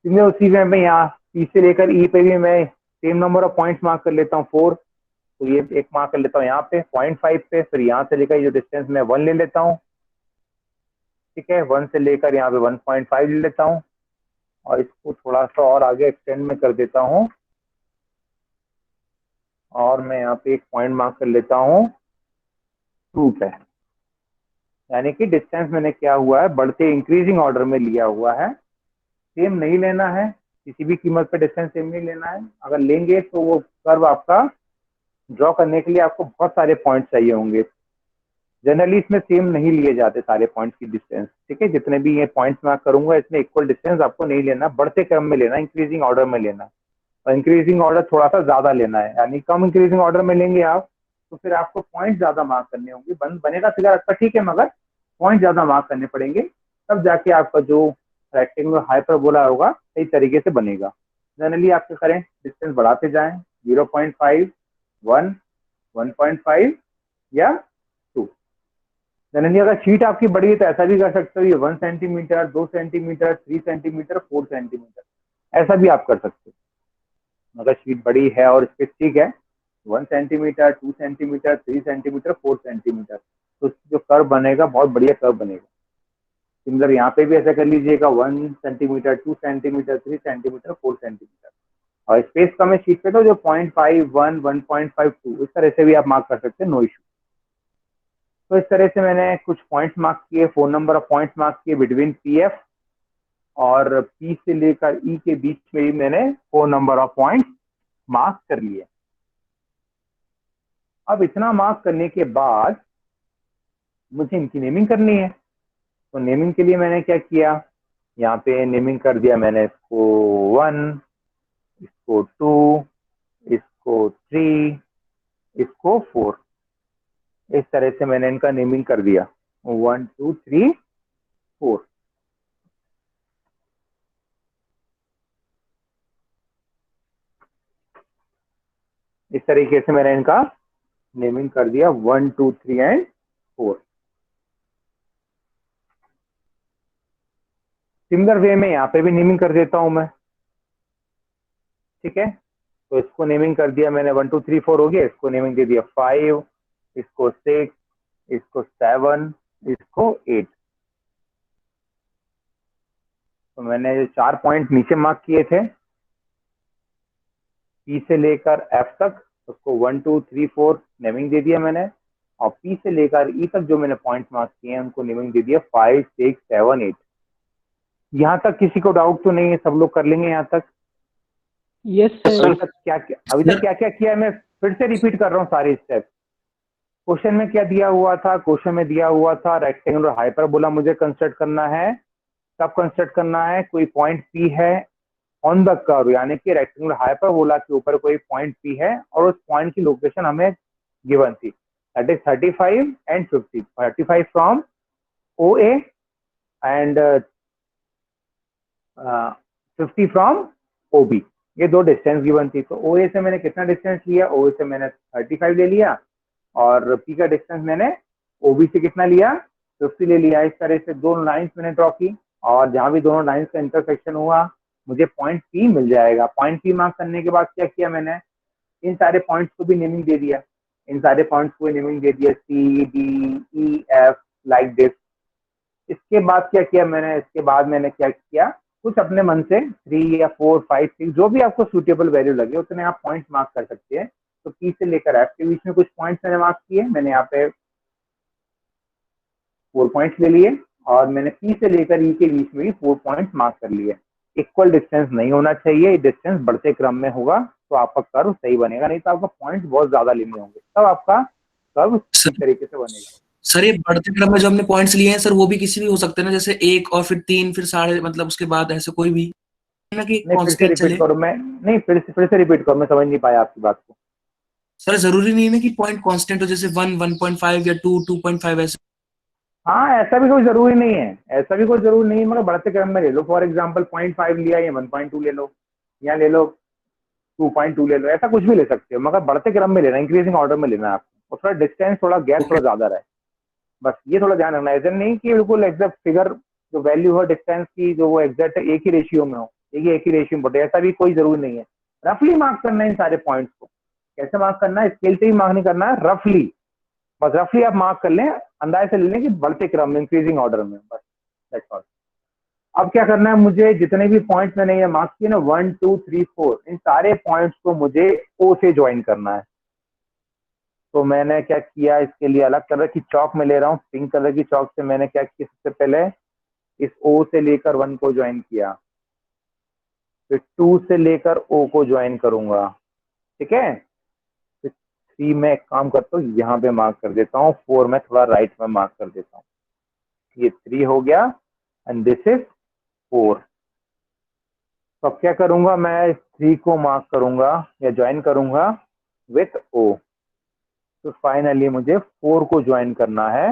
इसमें उसी वे में यहाँ पी से लेकर ई पे भी मैं same number of points mark कर लेता हूँ 4, तो ये एक मार्क कर लेता हूँ यहाँ पे 0.5 पे, फिर यहाँ से लेकर जो डिस्टेंस मैं 1 ले लेता हूँ, ठीक है, 1 से लेकर यहाँ पे 1.5 ले लेता हूँ और इसको थोड़ा सा और आगे एक्सटेंड में कर देता हूँ और मैं यहाँ पे एक पॉइंट मार्क कर लेता हूँ 2 पे। यानी कि डिस्टेंस मैंने क्या हुआ है, बढ़ते इंक्रीजिंग ऑर्डर में लिया हुआ है, सेम नहीं लेना है, किसी भी कीमत पे डिस्टेंस सेम नहीं लेना है। अगर लेंगे तो वो कर्व आपका ड्रॉ करने के लिए आपको बहुत सारे पॉइंट चाहिए होंगे। जनरली इसमें सेम नहीं लिए जाते सारे पॉइंट्स की डिस्टेंस, ठीक है। जितने भी ये पॉइंट्स मैं करूंगा इसमें इक्वल डिस्टेंस आपको नहीं लेना, बढ़ते क्रम में लेना, इंक्रीजिंग ऑर्डर में लेना, और इंक्रीजिंग ऑर्डर थोड़ा सा ज्यादा लेना है। यानी कम इंक्रीजिंग ऑर्डर में लेंगे आप तो फिर आपको पॉइंट ज्यादा मार्क करने होंगे, बनेगा फिगर आपका ठीक है, मगर पॉइंट ज्यादा मार्क करने पड़ेंगे, तब जाके आपका जो रेक्टेंगुलर हाइपरबोला होगा सही तरीके से बनेगा। जनरली आप क्या करें, डिस्टेंस बढ़ाते जाएं, 0.5, 1, 1.5 या 2। जनरली अगर शीट आपकी बड़ी है तो ऐसा भी कर सकते हो, ये 1 सेंटीमीटर, 2 सेंटीमीटर, 3 सेंटीमीटर, 4 सेंटीमीटर, ऐसा भी आप कर सकते हो। अगर शीट बड़ी है और स्पेस ठीक है, 1 सेंटीमीटर, 2 सेंटीमीटर, 3 सेंटीमीटर, 4 सेंटीमीटर, तो जो कर्व बनेगा बहुत बढ़िया कर्व बनेगा। सिमिलर यहाँ पे भी ऐसा कर लीजिएगा, 1 सेंटीमीटर, 2 सेंटीमीटर, 3 सेंटीमीटर, 4 सेंटीमीटर, और स्पेस कम है शीट पे तो जो 0.5, 1, 1.5, 2 इस तरह से भी आप मार्क कर सकते हैं, नो इशू। तो इस तरह से मैंने कुछ पॉइंट्स मार्क किए, 4 नंबर ऑफ पॉइंट्स मार्क किए बिटवीन पीएफ और पी से लेकर ई के बीच में ही मैंने 4 नंबर ऑफ पॉइंट्स मार्क कर लिए। अब इतना मार्क करने के बाद मुझे इनकी नेमिंग करनी है, तो नेमिंग के लिए मैंने क्या किया, यहाँ पे नेमिंग कर दिया मैंने, इसको 1, इसको 2, इसको 3, इसको 4, इस तरह से मैंने इनका नेमिंग कर दिया, 1, 2, 3, 4। इस तरीके से मैंने इनका नेमिंग कर दिया, 1, 2, 3 एंड 4। सिमिलर वे में यहाँ पे भी नेमिंग कर देता हूं मैं, ठीक है। तो इसको नेमिंग कर दिया मैंने, 1, 2, 3, 4 हो गया, इसको नेमिंग दे दिया 5, इसको 6, इसको 7, इसको 8। तो मैंने जो 4 पॉइंट नीचे मार्क किए थे पी से लेकर एफ तक, उसको 1, 2, 3, 4 नेमिंग दे दिया मैंने, और पी से लेकर ई तक जो मैंने पॉइंट मार्क किए हैं उनको नेमिंग दे दिया 5, 6, 7, 8। यहाँ तक किसी को डाउट तो नहीं है, सब लोग कर लेंगे यहाँ तक? Yes sir. अभी तक क्या किया है, मैं फिर से रिपीट कर रहा हूँ सारे स्टेप। क्वेश्चन में क्या दिया हुआ था, क्वेश्चन में दिया हुआ था रेक्टेंगुलर हाइपरबोला मुझे कंस्ट्रक्ट करना है। कब कंस्ट्रक्ट करना है, कोई पॉइंट पी है ऑन द कर्व, यानी कि रेक्टेंगुलर हाइपरबोला के ऊपर कोई पॉइंट पी है और उस पॉइंट की लोकेशन हमें गिवन थी, that is 35 and 50, 35 from O A and 50 from O B, ये दो डिस्टेंस गिवन थी। तो ओ ए से मैंने कितना डिस्टेंस लिया, ओ ए से मैंने 35 ले लिया, और पी का डिस्टेंस मैंने ओ बी से कितना लिया, 50 ले लिया। इस तरह से दोनों लाइंस मैंने ड्रॉ की, और जहां भी दोनों लाइंस का इंटरसेक्शन हुआ मुझे पॉइंट पी मिल जाएगा। पॉइंट पी मार्क करने के बाद क्या किया मैंने, इन सारे पॉइंट्स को भी नेमिंग दे दिया, इन सारे पॉइंट्स को नेमिंग दे दिया, C, D, E, F, like this. इसके बाद क्या किया मैंने, इसके बाद मैंने क्या किया, कुछ अपने मन से 3 या 4, 5, 6 जो भी आपको सूटेबल वैल्यू लगे उतने आप पॉइंट्स मार्क कर सकते हैं। तो पी से लेकर एफ के बीच में कुछ पॉइंट्स मैंने मार्क किए, मैंने यहाँ पे 4 पॉइंट्स ले लिए, और मैंने पी से लेकर ई के बीच में भी 4 पॉइंट्स मार्क कर लिए। इक्वल डिस्टेंस नहीं होना चाहिए, डिस्टेंस बढ़ते क्रम में होगा तो आपका कर्व सही बनेगा, नहीं तो आपका पॉइंट बहुत ज्यादा लेने होंगे तब आपका कर्व ठीक तरीके से बनेगा। सर ये बढ़ते क्रम में जो हमने पॉइंट्स लिए हैं सर वो भी किसी भी हो सकते हैं ना, जैसे 1 और फिर 3 फिर 6.5 मतलब उसके बाद ऐसे कोई भी ना कि नहीं फिर से कांस्टेंट चले। रिपीट करो, मैं नहीं फिर से रिपीट करो, मैं समझ नहीं पाया आपकी बात को। सर जरूरी नहीं है ना कि पॉइंट कांस्टेंट हो, जैसे 1 1.5 या 2 2.5 ऐसे। हाँ ऐसा भी कोई जरूरी नहीं है, ऐसा भी कोई जरूरी नहीं है, मगर बढ़ते क्रम में ले लो। फॉर एग्जाम्पल 0.5 लिया या 1.2 ले लो या ले लो 2.2 ले लो, ऐसा कुछ भी ले सकते हो, मगर बढ़ते क्रम में लेना, इंक्रीजिंग ऑर्डर में लेना है आपको, और थोड़ा डिस्टेंस थोड़ा गैप थोड़ा ज्यादा रहे, बस ये थोड़ा ध्यान रखना है। ऐसा नहीं कि बिल्कुल एग्जैक्ट फिगर जो वैल्यू हो डिस्टेंस की जो वो एग्जैक्ट एक ही रेशियो में हो, एक ही रेशियो में बढ़े, ऐसा भी कोई जरूरी नहीं है। रफली मार्क करना है इन सारे पॉइंट्स को। कैसे मार्क करना है? स्केल से ही मार्क नहीं करना है, रफली, बस रफली आप मार्क कर लें, अंदाज से ले लें कि बढ़ते क्रम में, इंक्रीजिंग ऑर्डर में, बस दैट्स ऑल। अब क्या करना है मुझे, जितने भी पॉइंट्स मैंने ये मार्क किए ना 1 2 3 4, इन सारे पॉइंट्स को मुझे ओ से ज्वाइन करना है। तो मैंने क्या किया, इसके लिए अलग कलर की चौक में ले रहा हूँ, पिंक कलर की चौक से मैंने क्या किया, सबसे पहले इस ओ से लेकर 1 को ज्वाइन किया, फिर 2 से लेकर ओ को ज्वाइन करूंगा, ठीक है। फिर 3 में एक काम करता हूँ, यहाँ पे मार्क कर देता हूँ, 4 में थोड़ा राइट में मार्क कर देता हूँ, ये 3 हो गया एंड दिस इज 4। तो अब क्या करूंगा, मैं 3 को मार्क करूंगा या ज्वाइन करूंगा विथ ओ। तो फाइनली मुझे 4 को ज्वाइन करना है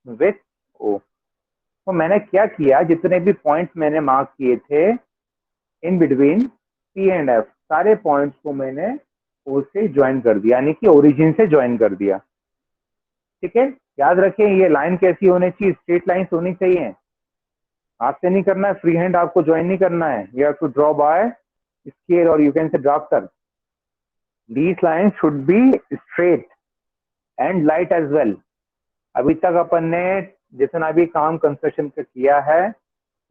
विथ ओ। तो मैंने क्या किया, जितने भी पॉइंट्स मैंने मार्क किए थे in between P and F, सारे पॉइंट्स को मैंने ओ से ज्वाइन कर दिया, यानी कि ओरिजिन से ज्वाइन कर दिया, ठीक है। याद रखें ये लाइन कैसी होनी चाहिए, स्ट्रेट लाइंस होनी चाहिए, हाथ से नहीं करना है, फ्री हैंड आपको ज्वाइन नहीं करना है, you have to draw by scale और you can say drafter. These lines should be straight and light as well. अभी तक अपन ने जितना भी काम कंस्ट्रक्शन का किया है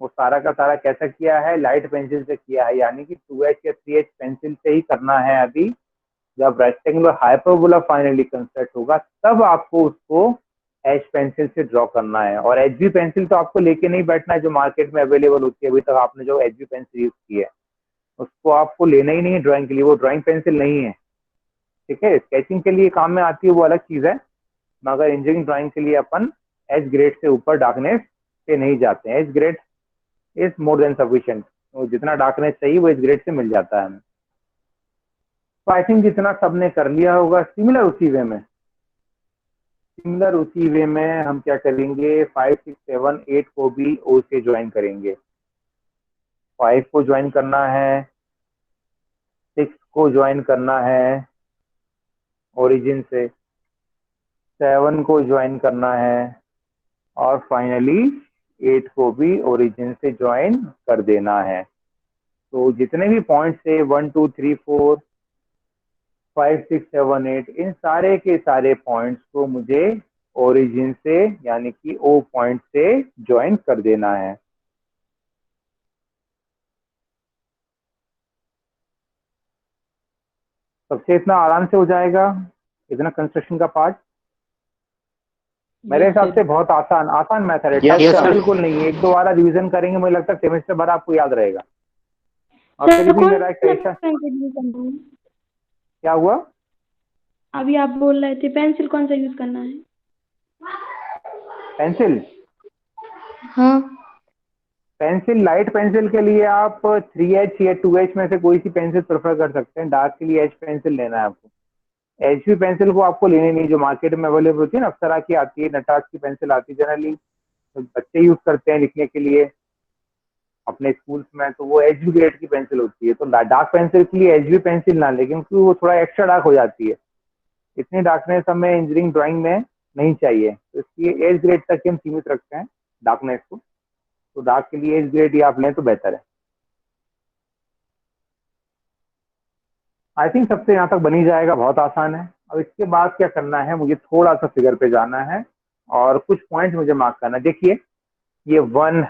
वो सारा का सारा कैसा किया है, लाइट पेंसिल से किया है, यानी कि 2H या 3H पेंसिल से ही करना है। अभी जब रेक्टेंगुलर हाइपरबोला फाइनली कंस्ट्रक्ट होगा तब आपको उसको एच पेंसिल से ड्रॉ करना है। और HB पेंसिल तो आपको लेके नहीं बैठना है जो मार्केट में अवेलेबल होती है, अभी तक आपने जो HB पेंसिल यूज की है उसको आपको लेना ही नहीं है ड्राइंग के लिए, वो ड्राइंग पेंसिल नहीं है, ठीक है। स्केचिंग के लिए काम में आती है वो अलग चीज है, मगर इंजीनियरिंग ड्राइंग के लिए अपन एच ग्रेड से ऊपर डार्कनेस पे नहीं जाते हैं। H grade is more than sufficient, तो जितना डार्कनेस चाहिए वो एच ग्रेड से मिल जाता है हमें। तो आई थिंक जितना सबने कर लिया होगा, सिमिलर उसी वे में हम क्या करेंगे, 5 6 7 8 को भी ओ से ज्वाइन करेंगे। 5 को ज्वाइन करना है, 6 को ज्वाइन करना है ओरिजिन से, 7 को ज्वाइन करना है और फाइनली 8 को भी ओरिजिन से ज्वाइन कर देना है। तो जितने भी पॉइंट्स थे 1 2 3 4 5 6 7 8, इन सारे के सारे पॉइंट्स को मुझे ओरिजिन से यानी कि ओ पॉइंट से ज्वाइन कर देना है। सबसे इतना आराम से हो जाएगा, इतना कंस्ट्रक्शन का पार्ट मेरे हिसाब से बहुत आसान मेथड है। Yes, tough sir. बिल्कुल नहीं है, एक दो बार रिवीजन करेंगे मुझे लगता है सेमेस्टर भर आपको याद रहेगा। और फिर भी मेरा एक सजेशन, क्या हुआ? अभी आप बोल रहे थे पेंसिल कौन सा यूज करना है? पेंसिल, हाँ पेंसिल लाइट पेंसिल के लिए आप 3H या 2H में से कोई सी पेंसिल प्रेफर कर सकते हैं। डार्क के लिए एच पेंसिल लेना है आपको। HB पेंसिल को आपको लेनी नहीं, जो मार्केट में अवेलेबल होती है ना, अप्सरा की आती है, नटराज की पेंसिल आती है, जनरली तो बच्चे यूज करते हैं लिखने के लिए अपने स्कूल्स में, तो वो HB ग्रेड की पेंसिल होती है। तो डार्क पेंसिल के लिए HB पेंसिल ना लेकिन क्योंकि वो थोड़ा एक्स्ट्रा डार्क हो जाती है, इतनी डार्कनेस हमें इंजीनियरिंग ड्राइंग में नहीं चाहिए, तो इसलिए एज ग्रेड तक हम सीमित रखते हैं डार्कनेस को। तो डार्क के लिए एज ग्रेड ही आप लें तो बेहतर है। आई थिंक सबसे यहाँ तक बनी जाएगा, बहुत आसान है। अब इसके बाद क्या करना है, मुझे थोड़ा सा फिगर पे जाना है और कुछ पॉइंट मुझे मार्क करना है। देखिए ये 1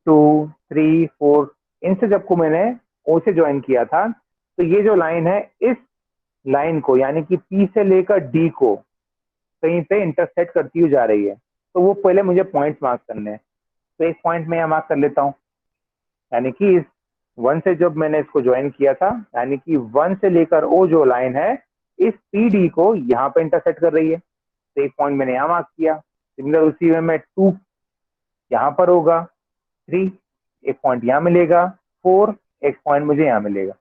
2 3 4, इनसे जब को मैंने ओ से ज्वाइन किया था, तो ये जो लाइन है इस लाइन को यानी कि पी से लेकर डी को कहीं पे इंटरसेक्ट करती हुई जा रही है, तो वो पहले मुझे पॉइंट्स मार्क करने हैं। तो एक पॉइंट मैं यहाँ मार्क कर लेता हूँ, यानी कि इस 1 से जब मैंने इसको ज्वाइन किया था, यानी कि 1 से लेकर ओ जो लाइन है इस पी डी को यहाँ पे इंटरसेक्ट कर रही है, तो एक पॉइंट मैंने यहाँ मार्क किया। सिमिलर उसी में 2 यहाँ पर होगा, 3 एक पॉइंट यहाँ मिलेगा, 4 एक पॉइंट मुझे यहाँ मिलेगा।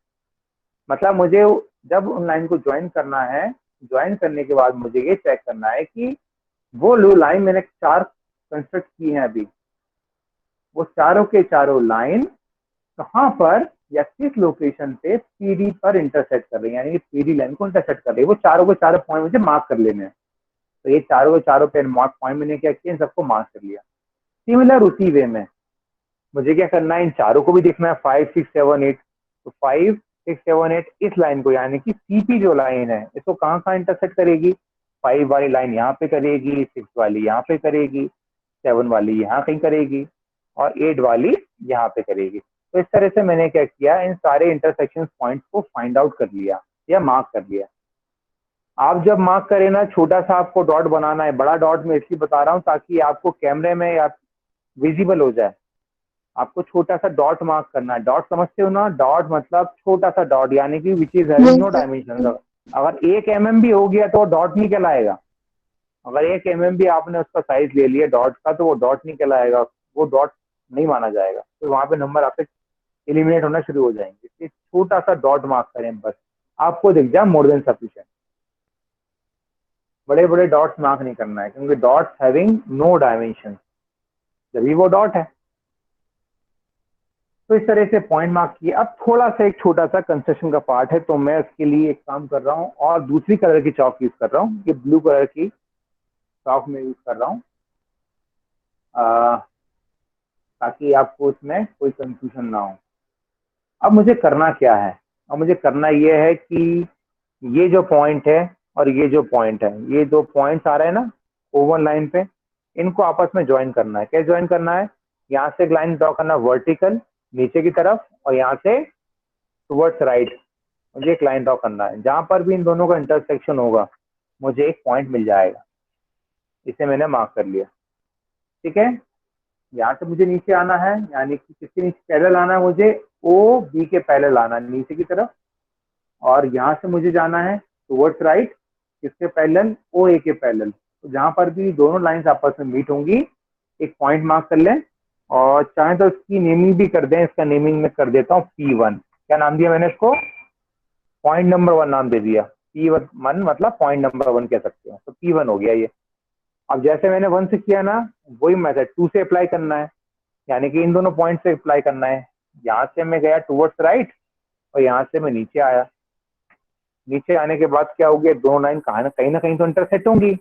मतलब मुझे जब उन लाइन को ज्वाइन करना है, ज्वाइन करने के बाद मुझे ये चेक करना है कि वो लो लाइन मैंने 4 कंस्ट्रक्ट की है अभी, वो चारों के चारों लाइन कहाँ पर या किस लोकेशन पे पीडी पर इंटरसेक्ट कर रही है, यानी कि पीडी लाइन को इंटरसेक्ट कर रही है। वो चारों के चारों पॉइंट मुझे मार्क कर लेने हैं। तो ये चारों के चारों पे मार्क पॉइंट मैंने क्या किया, इन सबको मार्क कर लिया। सिमिलर उसी वे में मुझे क्या करना है, इन चारों को भी देखना है, 5 6 7 8। तो 5 6 7 8 इस लाइन को, यानी कि सीपी जो लाइन है इसको कहाँ कहाँ इंटरसेक्ट करेगी, 5 वाली लाइन यहाँ पे करेगी, 6 वाली यहाँ पे करेगी, 7 वाली यहाँ कहीं करेगी और 8 वाली यहाँ पे करेगी। तो इस तरह से मैंने क्या किया, इन सारे इंटरसेक्शन पॉइंट्स को फाइंड आउट कर लिया या मार्क कर लिया। आप जब मार्क करें ना, छोटा सा आपको डॉट बनाना है, बड़ा डॉट मैं इसलिए बता रहा हूँ ताकि आपको कैमरे में या विजिबल हो जाए। आपको छोटा सा डॉट मार्क करना है। डॉट समझते हो ना, डॉट मतलब छोटा सा डॉट, यानी कि which is having no dimension. अगर 1 mm भी हो गया तो डॉट नहीं कहलाएगा। अगर 1 mm भी आपने उसका साइज ले लिया डॉट का तो वो डॉट नहीं कहलाएगा, वो डॉट नहीं माना जाएगा। तो वहां पे नंबर आपके एलिमिनेट होना शुरू हो जाएंगे। इसलिए छोटा सा डॉट मार्क करें बस, आपको दिख जाए मोर देन सफिशिएंट। बड़े बड़े डॉट्स मार्क नहीं करना है, क्योंकि डॉट्स हैविंग नो डायमेंशन, जब वो डॉट है। तो इस तरह से पॉइंट मार्क किए। अब थोड़ा सा एक छोटा सा कंस्ट्रक्शन का पार्ट है, तो मैं उसके लिए एक काम कर रहा हूँ और दूसरी कलर की चौक यूज कर रहा हूँ। ये ब्लू कलर की चौक में यूज कर रहा हूँ ताकि आपको इसमें कोई कंफ्यूजन ना हो। अब मुझे करना क्या है, अब मुझे करना ये है कि ये जो पॉइंट है और ये जो पॉइंट है, ये 2 पॉइंट्स आ रहे हैं ना ओवन लाइन पे, इनको आपस में ज्वाइन करना है। क्या ज्वाइन करना है, यहाँ से एक लाइन ड्रॉ करना वर्टिकल नीचे की तरफ और यहाँ से टुवर्ड्स राइट मुझे एक लाइन ड्रॉ करना है। जहां पर भी इन दोनों का इंटरसेक्शन होगा मुझे एक पॉइंट मिल जाएगा। इसे मैंने मार्क कर लिया, ठीक है। यहाँ से मुझे नीचे आना है, यानी कि किसके नीचे पैरेलल आना है, मुझे ओ बी के पैरेलल आना है नीचे की तरफ। और यहाँ से मुझे जाना है टुवर्ड्स राइट, किसके पैरेलल, ओ ए के पैरेलल। तो जहां पर भी दोनों लाइंस आपस में मीट होंगी एक पॉइंट मार्क कर लें। और चाहे तो इसकी नेमिंग भी कर दें, इसका नेमिंग में कर देता हूँ P1। क्या नाम दिया मैंने इसको, पॉइंट नंबर 1 नाम दे दिया। P1 मतलब पॉइंट नंबर 1 कह सकते हो। तो P1 हो गया ये। अब जैसे मैंने 1 से किया ना, वही मेथड 2 से अप्लाई करना है, यानी कि इन दोनों पॉइंट से अप्लाई करना है। यहाँ से मैं गया टुवर्ड्स राइट और यहाँ से मैं नीचे आया। नीचे आने के बाद क्या हो गया, दोनों लाइन कहीं ना कहीं तो इंटरसेक्ट होंगी।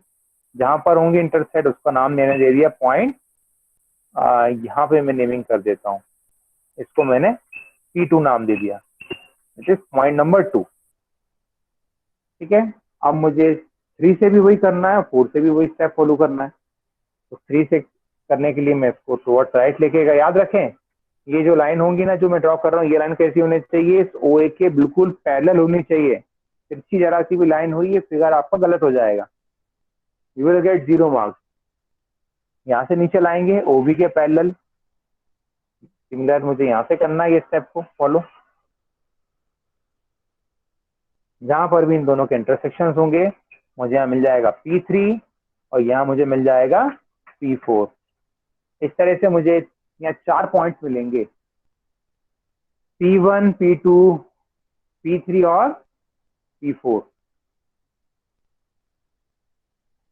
जहां पर होंगी इंटरसेक्ट उसका नाम मैंने दे दिया पॉइंट। यहाँ पे मैं नेमिंग कर देता हूँ, इसको मैंने P2 नाम दे दिया, इट इज पॉइंट नंबर 2, ठीक है। अब मुझे 3 से भी वही करना है, 4 से भी वही स्टेप फॉलो करना है। तो 3 से करने के लिए मैं इसको टुवर्ड्स राइट लेके गया। याद रखें ये जो लाइन होंगी ना जो मैं ड्रॉ कर रहा हूँ, ये लाइन कैसी होनी चाहिए, इस OA के बिल्कुल पैरेलल होनी चाहिए। तिरछी जरा सी भी लाइन हुई, ये फिगर आपका गलत हो जाएगा, यू विल गेट 0 मार्क्स। यहाँ से नीचे लाएंगे OB के पैरेलल, सिमिलर मुझे यहाँ से करना है ये स्टेप को फॉलो। जहां पर भी इन दोनों के इंटरसेक्शंस होंगे मुझे यहाँ मिल जाएगा P3 और यहाँ मुझे मिल जाएगा P4। इस तरह से मुझे यहाँ 4 पॉइंट्स मिलेंगे, P1 P2 P3 और P4।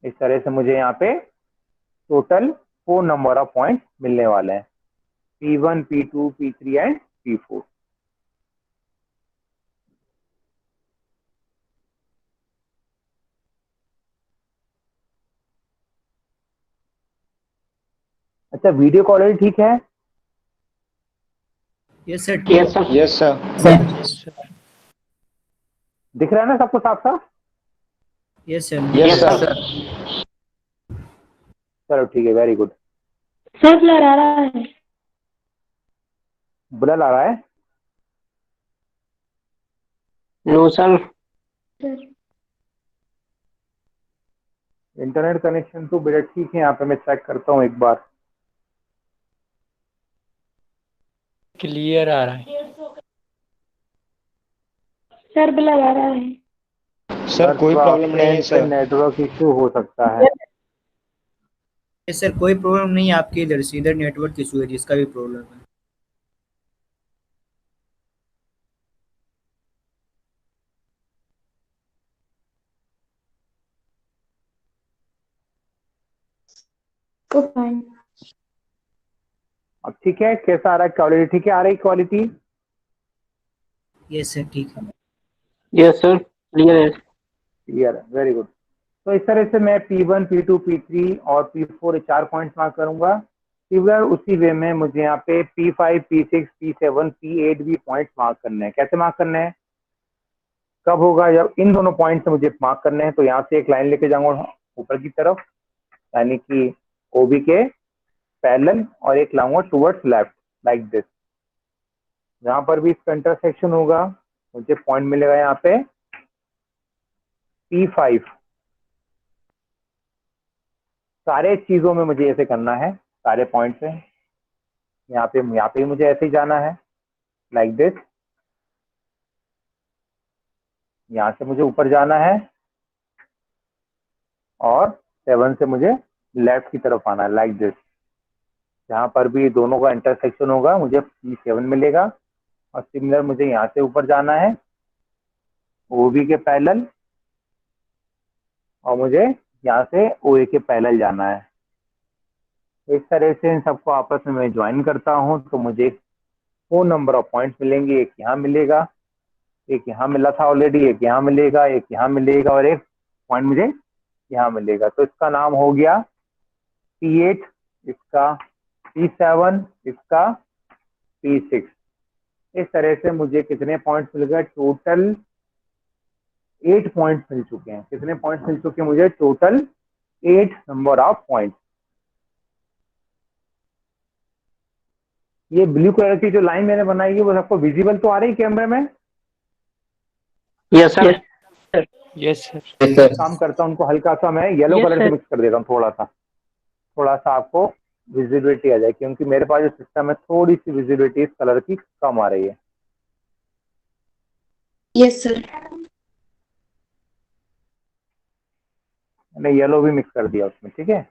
इस तरह से मुझे यहाँ पे टोटल 4 नंबर ऑफ पॉइंट्स मिलने वाले हैं, P1 P2 P3 and P4। अच्छा, वीडियो क्वालिटी ठीक है? Yes sir, yes sir. Yes sir. दिख रहा है ना सबको साफ साफ? Yes sir. Yes sir. चलो ठीक है, वेरी गुड। सर ब्लर आ रहा है। ब्लर आ रहा है? No sir. Sir internet connection तो बेटा ठीक है, यहाँ पे मैं चेक करता हूँ एक बार। क्लियर आ रहा है। सर ब्लर आ रहा है। सर कोई प्रॉब्लम नहीं है सर। नेटवर्क इश्यू हो सकता है। ये सर कोई प्रॉब्लम नहीं है आपके इधर से, इधर नेटवर्क इशू है जिसका भी प्रॉब्लम है। फाइन। अब ठीक है, कैसा आ रहा है क्वालिटी? ठीक है आ रही क्वालिटी? ये सर ठीक है। यस सर, क्लियर है। क्लियर है, वेरी गुड। तो इस तरह से मैं P1, P2, P3 और P4 ये 4 पॉइंट्स मार्क करूंगा। सिमिलर उसी वे में मुझे यहाँ पे P5, P6, P7, P8 भी पॉइंट्स मार्क करने हैं। कैसे मार्क करने हैं? कब होगा? जब इन दोनों पॉइंट से मुझे मार्क करने हैं। तो यहाँ से एक लाइन लेके जाऊंगा ऊपर की तरफ, यानी कि OB के पैरेलल, और एक लाऊंगा टुवर्ड्स लेफ्ट लाइक दिस। यहाँ पर भी इसका इंटरसेक्शन होगा, मुझे पॉइंट मिलेगा यहाँ पे P5। सारे चीजों में मुझे ऐसे करना है, सारे पॉइंट से। यहाँ पे मुझे ऐसे ही जाना है लाइक दिस। यहाँ से मुझे ऊपर जाना है और 7 से मुझे लेफ्ट की तरफ आना है लाइक दिस। यहाँ पर भी दोनों का इंटरसेक्शन होगा, मुझे P7 मिलेगा। और सिमिलर मुझे यहाँ से ऊपर जाना है OB के पैरेलल, और मुझे यहाँ से OA के पैरेलल जाना है। इस तरह से इन सबको आपस में मैं ज्वाइन करता हूँ तो मुझे 4 नंबर ऑफ पॉइंट्स मिलेंगे। एक यहाँ मिलेगा, एक यहाँ मिला था ऑलरेडी, एक यहाँ मिलेगा, एक यहाँ मिलेगा, और एक पॉइंट मुझे यहाँ मिलेगा। तो इसका नाम हो गया P8, इसका P7, इसका P6। इस तरह से मुझे कितने पॉइंट्स मिल गए? टोटल 8 पॉइंट्स मिल चुके हैं। कितने पॉइंट्स मिल चुके हैं मुझे? Total 8 number of points. ये ब्लू कलर की जो लाइन मैंने बनाई है वो सबको विजिबल तो आ रही है कैमरे में? Yes sir. Yes sir. काम करता हूँ, उनको हल्का सा मैं येलो Yes, कलर से sir. मिक्स कर देता हूँ, थोड़ा सा आपको विजिबिलिटी आ जाए, क्योंकि मेरे पास जो सिस्टम है थोड़ी सी विजिबिलिटी इस कलर की कम आ रही है। Yes sir. मैंने येलो भी मिक्स कर दिया उसमें, ठीक है।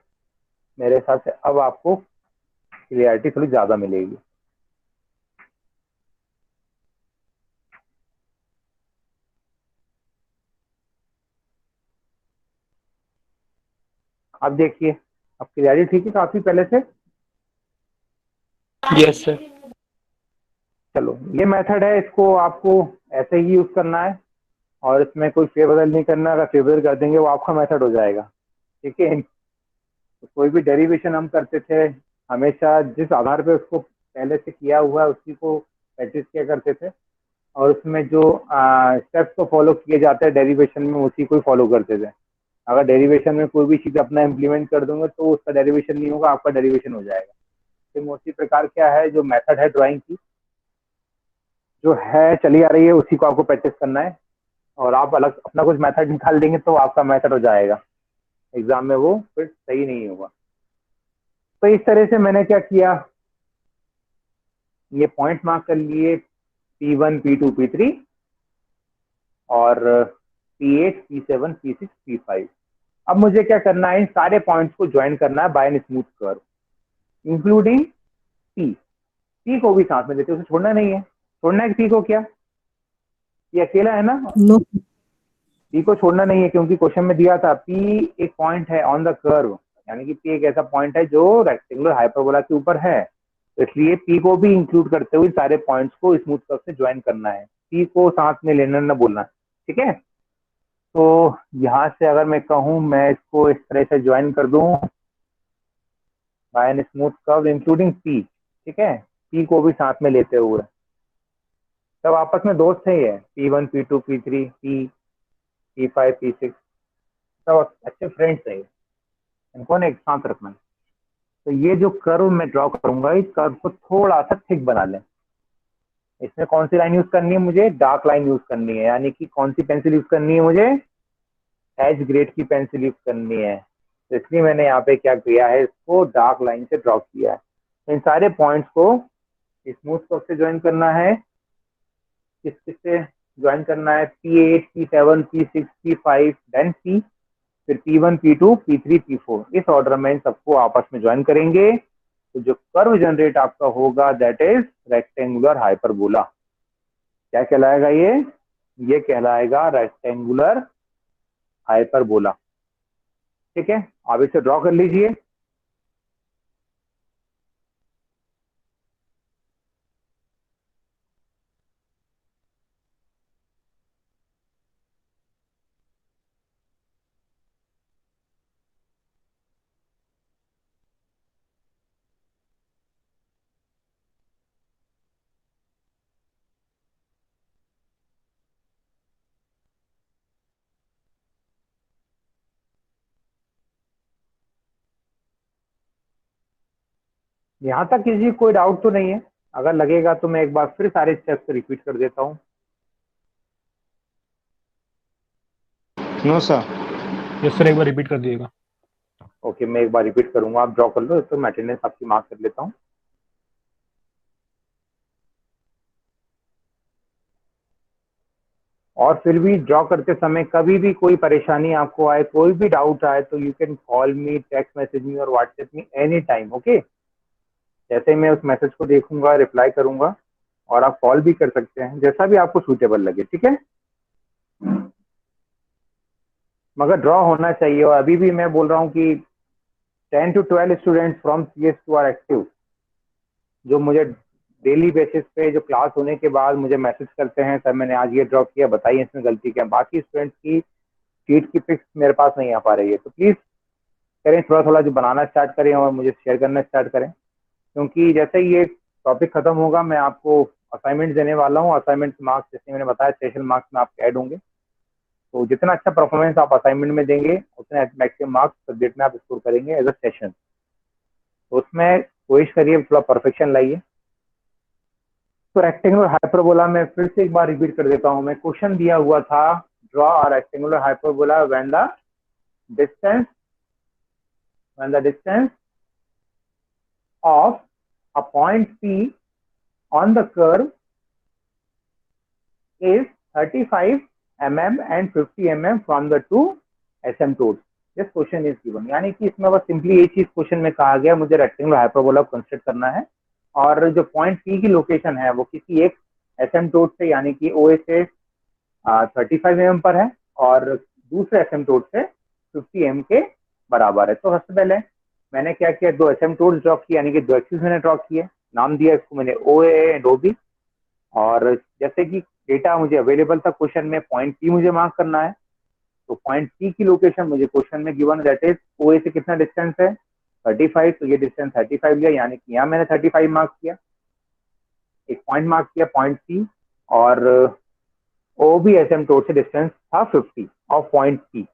मेरे हिसाब से अब आपको क्लियरिटी थोड़ी ज्यादा मिलेगी। अब देखिए, अब क्लियरिटी ठीक है काफी पहले से। Yes sir. चलो, ये मेथड है, इसको आपको ऐसे ही यूज करना है और इसमें कोई फेरबदल नहीं करना। अगर फेरबदल कर देंगे वो आपका मेथड हो जाएगा, ठीक है। तो कोई भी डेरिवेशन हम करते थे, हमेशा जिस आधार पे उसको पहले से किया हुआ है उसी को प्रैक्टिस किया करते थे, और उसमें जो स्टेप्स को फॉलो किए जाते हैं डेरिवेशन में उसी को ही फॉलो करते थे। अगर डेरिवेशन में कोई भी चीज़ अपना इम्प्लीमेंट कर दूंगा तो उसका डेरिवेशन नहीं होगा, आपका डेरिवेशन हो जाएगा। तो उसी प्रकार क्या है, जो मेथड है ड्राइंग की जो है चली आ रही है उसी को आपको प्रैक्टिस करना है, और आप अलग अपना कुछ मेथड निकाल देंगे तो आपका मेथड हो जाएगा, एग्जाम में वो फिर सही नहीं होगा। तो इस तरह से मैंने क्या किया, ये पॉइंट मार्क कर लिए P1, P2, P3 और P8, P7, P6, P5। अब मुझे क्या करना है, इन सारे पॉइंट्स को ज्वाइन करना है by an smooth curve, including P को भी साथ में लेते, उसे छोड़ना नहीं है। छोड़ना है P को क्या? ये अकेला है ना? नो। P को छोड़ना नहीं है, क्योंकि क्वेश्चन में दिया था P एक पॉइंट है ऑन द कर्व, यानी कि P एक ऐसा पॉइंट है जो रेक्टेंगुलर हाइपरबोला के ऊपर है। तो इसलिए P को भी इंक्लूड करते हुए सारे पॉइंट्स को स्मूथ कर्व से ज्वाइन करना है। P को साथ में लेना ना बोलना, ठीक है। तो यहाँ से अगर मैं कहूँ, मैं इसको इस तरह से ज्वाइन कर दूं by an smooth curve including P, ठीक है, P को भी साथ में लेते हुए। सब आपस में दोस्त है, ये P1, P2, P3, P5, P6 सब अच्छे फ्रेंड्स है, इनको ना एक साथ रखना है। तो ये जो कर्व मैं ड्रॉ करूंगा, इस कर्व को थोड़ा सा थिक बना लें। इसमें कौन सी लाइन यूज करनी है मुझे? डार्क लाइन यूज करनी है, यानी कि कौन सी पेंसिल यूज करनी है मुझे? एच ग्रेड की पेंसिल यूज करनी है। तो इसलिए मैंने यहाँ पे क्या किया है, इसको डार्क लाइन से ड्रॉ किया है। इन सारे पॉइंट्स को स्मूथ कर्व से ज्वाइन करना है। किस से? ज्वाइन करना है P8, P7, P6, P5, then P, फिर P1, P2, P3, P4, इस ऑर्डर में इन सबको आपस में ज्वाइन करेंगे तो जो कर्व जनरेट आपका होगा दैट इज रेक्टेंगुलर हाइपरबोला। क्या कहलाएगा ये कहलाएगा रेक्टेंगुलर हाइपरबोला। ठीक है, आप इसे ड्रॉ कर लीजिए। यहाँ तक किसी कोई डाउट तो नहीं है? अगर लगेगा तो मैं एक बार फिर सारे स्टेप्स रिपीट कर देता हूँ। No sir. यस सर, एक बार रिपीट कर दिएगा। ओके, मैं एक बार रिपीट करूंगा, आप ड्रॉ कर लो, तो मैं अटेंडेंस आपकी मार्क कर लेता हूँ। और फिर भी ड्रॉ करते समय कभी भी कोई परेशानी आपको आए, कोई भी डाउट आए, तो you can call me, text message me और WhatsApp me any time. Okay, जैसे ही मैं उस मैसेज को देखूंगा रिप्लाई करूंगा, और आप कॉल भी कर सकते हैं, जैसा भी आपको सूटेबल लगे। ठीक है, मगर ड्रॉ होना चाहिए। और अभी भी मैं बोल रहा हूँ कि 10 to 12 students from CS2 are active, जो मुझे डेली बेसिस पे जो क्लास होने के बाद मुझे मैसेज करते हैं, सर मैंने आज ये ड्रॉ किया, बताइए इसमें गलती क्या। बाकी स्टूडेंट्स की शीट की पिक्स मेरे पास नहीं आ पा रही है, तो प्लीज़ करें, थोड़ा थोड़ा जो बनाना स्टार्ट करें और मुझे शेयर करना स्टार्ट करें, क्योंकि जैसे ही ये टॉपिक खत्म होगा मैं आपको असाइनमेंट देने वाला हूँ। असाइनमेंट मार्क्स जैसे मैंने बताया सेशन मार्क्स में आपके ऐड होंगे, तो जितना अच्छा परफॉर्मेंस आप असाइनमेंट में देंगे उतने मैक्सिमम मार्क्स सब्जेक्ट में आप स्कोर करेंगे एज अ सेशन। तो उसमें कोशिश करिए, थोड़ा परफेक्शन लाइए। तो रेक्टेंगुलर हाइपरबोला में फिर से एक बार रिपीट कर देता हूँ। मैं क्वेश्चन दिया हुआ था, draw a rectangular hyperbola when the distance of a point P on the curve is 35 mm and 50 mm from the two asymptotes. This question is given. यानी कि इसमें बस सिंपली एक चीज क्वेश्चन में कहा गया, मुझे रेक्टेंगुलर हाइपरबोला कंस्ट्रक्ट करना है, और जो पॉइंट P की लोकेशन है वो किसी एक एसिम्पटोट से, यानी कि OA से 35 mm पर है और दूसरे एसिम्पटोट से 50 mm के बराबर है। तो सबसे पहले मैंने क्या किया, दो एसिम्पटोट्स ड्रॉ किए, यानी कि दो एक्सिस मैंने ड्रॉ किए, नाम दिया इसको मैंने OA एंड OB। और जैसे कि डेटा मुझे अवेलेबल था क्वेश्चन में, पॉइंट P मुझे मार्क करना है, तो पॉइंट P की लोकेशन मुझे क्वेश्चन में गिवन, दैट इज OA से कितना डिस्टेंस है 35, तो ये डिस्टेंस 35 लिया, यानी कि यहाँ मैंने 35 मार्क किया, एक पॉइंट मार्क किया पॉइंट P, और OB एसिम्पटोट से डिस्टेंस था 50 ऑफ पॉइंट P,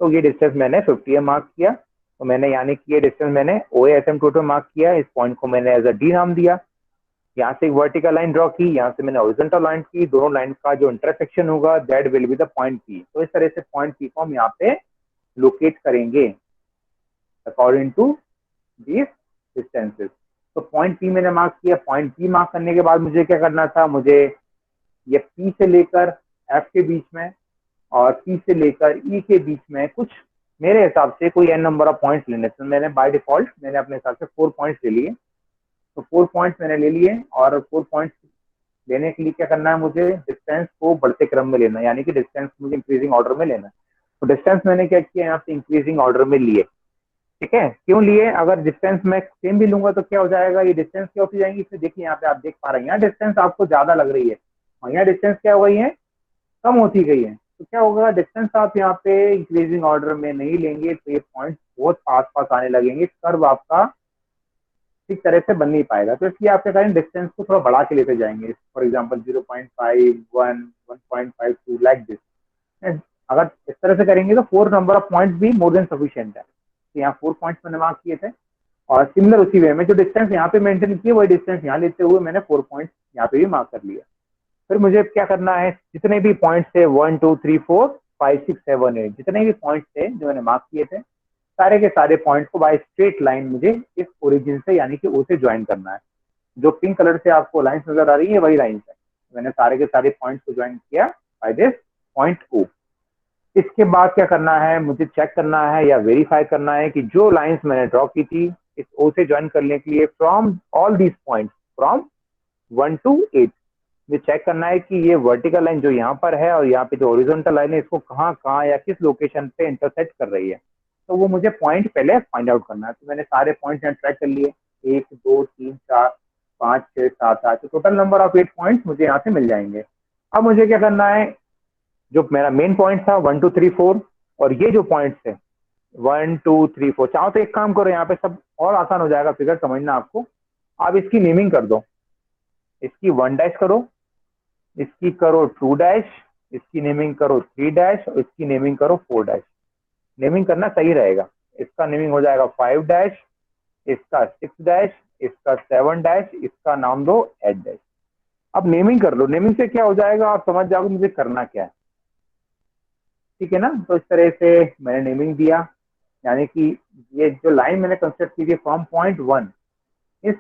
तो ये डिस्टेंस मैंने 50 मार्क किया। तो मैंने यानी कि ये डिस्टेंस मैंने OA एसिम्पटोट में मार्क किया, इस पॉइंट को मैंने एज अ D नाम दिया। यहाँ से एक वर्टिकल लाइन ड्रॉ की, यहाँ से मैंने हॉरिजॉन्टल लाइन की, दोनों लाइन का जो इंटरसेक्शन होगा that will be the point P। तो इस तरह से पॉइंट P को हम यहाँ पे लोकेट करेंगे अकॉर्डिंग टू दीज डिस्टेंसेस। तो पॉइंट P मैंने मार्क किया। पॉइंट P मार्क करने के बाद मुझे क्या करना था, मुझे ये P से लेकर F के बीच में और P से लेकर E के बीच में कुछ मेरे हिसाब से कोई n नंबर ऑफ पॉइंट्स लेने। तो मैंने बाय डिफॉल्ट मैंने अपने हिसाब से 4 पॉइंट्स ले लिए, तो 4 पॉइंट्स मैंने ले लिए। और 4 पॉइंट्स लेने के लिए क्या करना है, मुझे डिस्टेंस को बढ़ते क्रम में लेना है, यानी कि डिस्टेंस मुझे इंक्रीजिंग ऑर्डर में लेना है। तो डिस्टेंस मैंने क्या किया, यहाँ से इंक्रीजिंग ऑर्डर में लिए। ठीक है, क्यों लिए, अगर डिस्टेंस मैं सेम भी लूंगा तो क्या हो जाएगा, ये डिस्टेंस क्या होती जाएंगी, फिर देखिए यहाँ पे आप देख पा रहे हैं, यहाँ डिस्टेंस आपको ज्यादा लग रही है और यहाँ डिस्टेंस क्या हो गई है, कम होती गई है। तो क्या होगा, डिस्टेंस आप यहाँ पे इंक्रीजिंग ऑर्डर में नहीं लेंगे तो ये पॉइंट बहुत पास पास आने लगेंगे, कर्व आपका ठीक तरह से बन नहीं पाएगा। तो इसलिए आप क्या करें, डिस्टेंस को थोड़ा बढ़ा के लेते जाएंगे, फॉर एग्जांपल 0.51, 1.52 लाइक दिस। अगर इस तरह से करेंगे तो 4 नंबर ऑफ पॉइंट्स भी मोर देन सफिशिएंट है। तो यहाँ 4 पॉइंट्स मैंने मार्क किए थे, और सिमिलर उसी वे में जो डिस्टेंस यहाँ पे मेंटेन किए वही डिस्टेंस यहाँ लेते हुए मैंने 4 पॉइंट्स यहाँ पे भी मार्क कर लिया। फिर मुझे क्या करना है, जितने भी पॉइंट्स थे 1 2 3 4 5 6 7 8 जितने भी पॉइंट्स थे जो मैंने मार्क किए थे, सारे के सारे पॉइंट्स को बाय स्ट्रेट लाइन मुझे इस ओरिजिन से यानी कि O से ज्वाइन करना है। जो पिंक कलर से आपको लाइंस नजर आ रही है वही लाइंस है। मैंने सारे के सारे पॉइंट्स को ज्वाइन किया बाय दिस पॉइंट ओ। इसके बाद क्या करना है, मुझे चेक करना है या वेरीफाई करना है कि जो लाइंस मैंने ड्रॉ की थी इस ओ से ज्वाइन करने के लिए from all these points from 1 to 8, मुझे चेक करना है कि ये वर्टिकल लाइन जो यहाँ पर है और यहाँ पे जो हॉरिजॉन्टल लाइन है इसको कहाँ कहाँ या किस लोकेशन पे इंटरसेक्ट कर रही है। तो वो मुझे पॉइंट पहले फाइंड आउट करना है। तो मैंने सारे पॉइंट्स यहाँ ट्रैक कर लिए, 1 2 3 4 5 6 7 8, तो टोटल नंबर ऑफ 8 पॉइंट्स मुझे यहाँ से मिल जाएंगे। अब मुझे क्या करना है, जो मेरा मेन पॉइंट था 1 2 3 4 और ये जो पॉइंट्स है 1 2 3 4, चाहो तो एक काम करो, यहाँ पे सब और आसान हो जाएगा फिगर समझना आपको। आप इसकी नेमिंग कर दो, इसकी 1 डैश करो, इसकी करो 2 डैश, इसकी नेमिंग करो 3 डैश और इसकी नेमिंग करो 4 डैश। नेमिंग करना सही रहेगा। इसका नेमिंग हो जाएगा 5 डैश, इसका 6 डैश, इसका 7 डैश, इसका नाम दो 8 डैश। अब नेमिंग कर लो, नेमिंग से क्या हो जाएगा आप समझ जाओगे मुझे करना क्या है, ठीक है ना। तो इस तरह से मैंने नेमिंग दिया, यानी कि ये जो लाइन मैंने कंस्ट्रक्ट की थी फ्रॉम पॉइंट 1, इस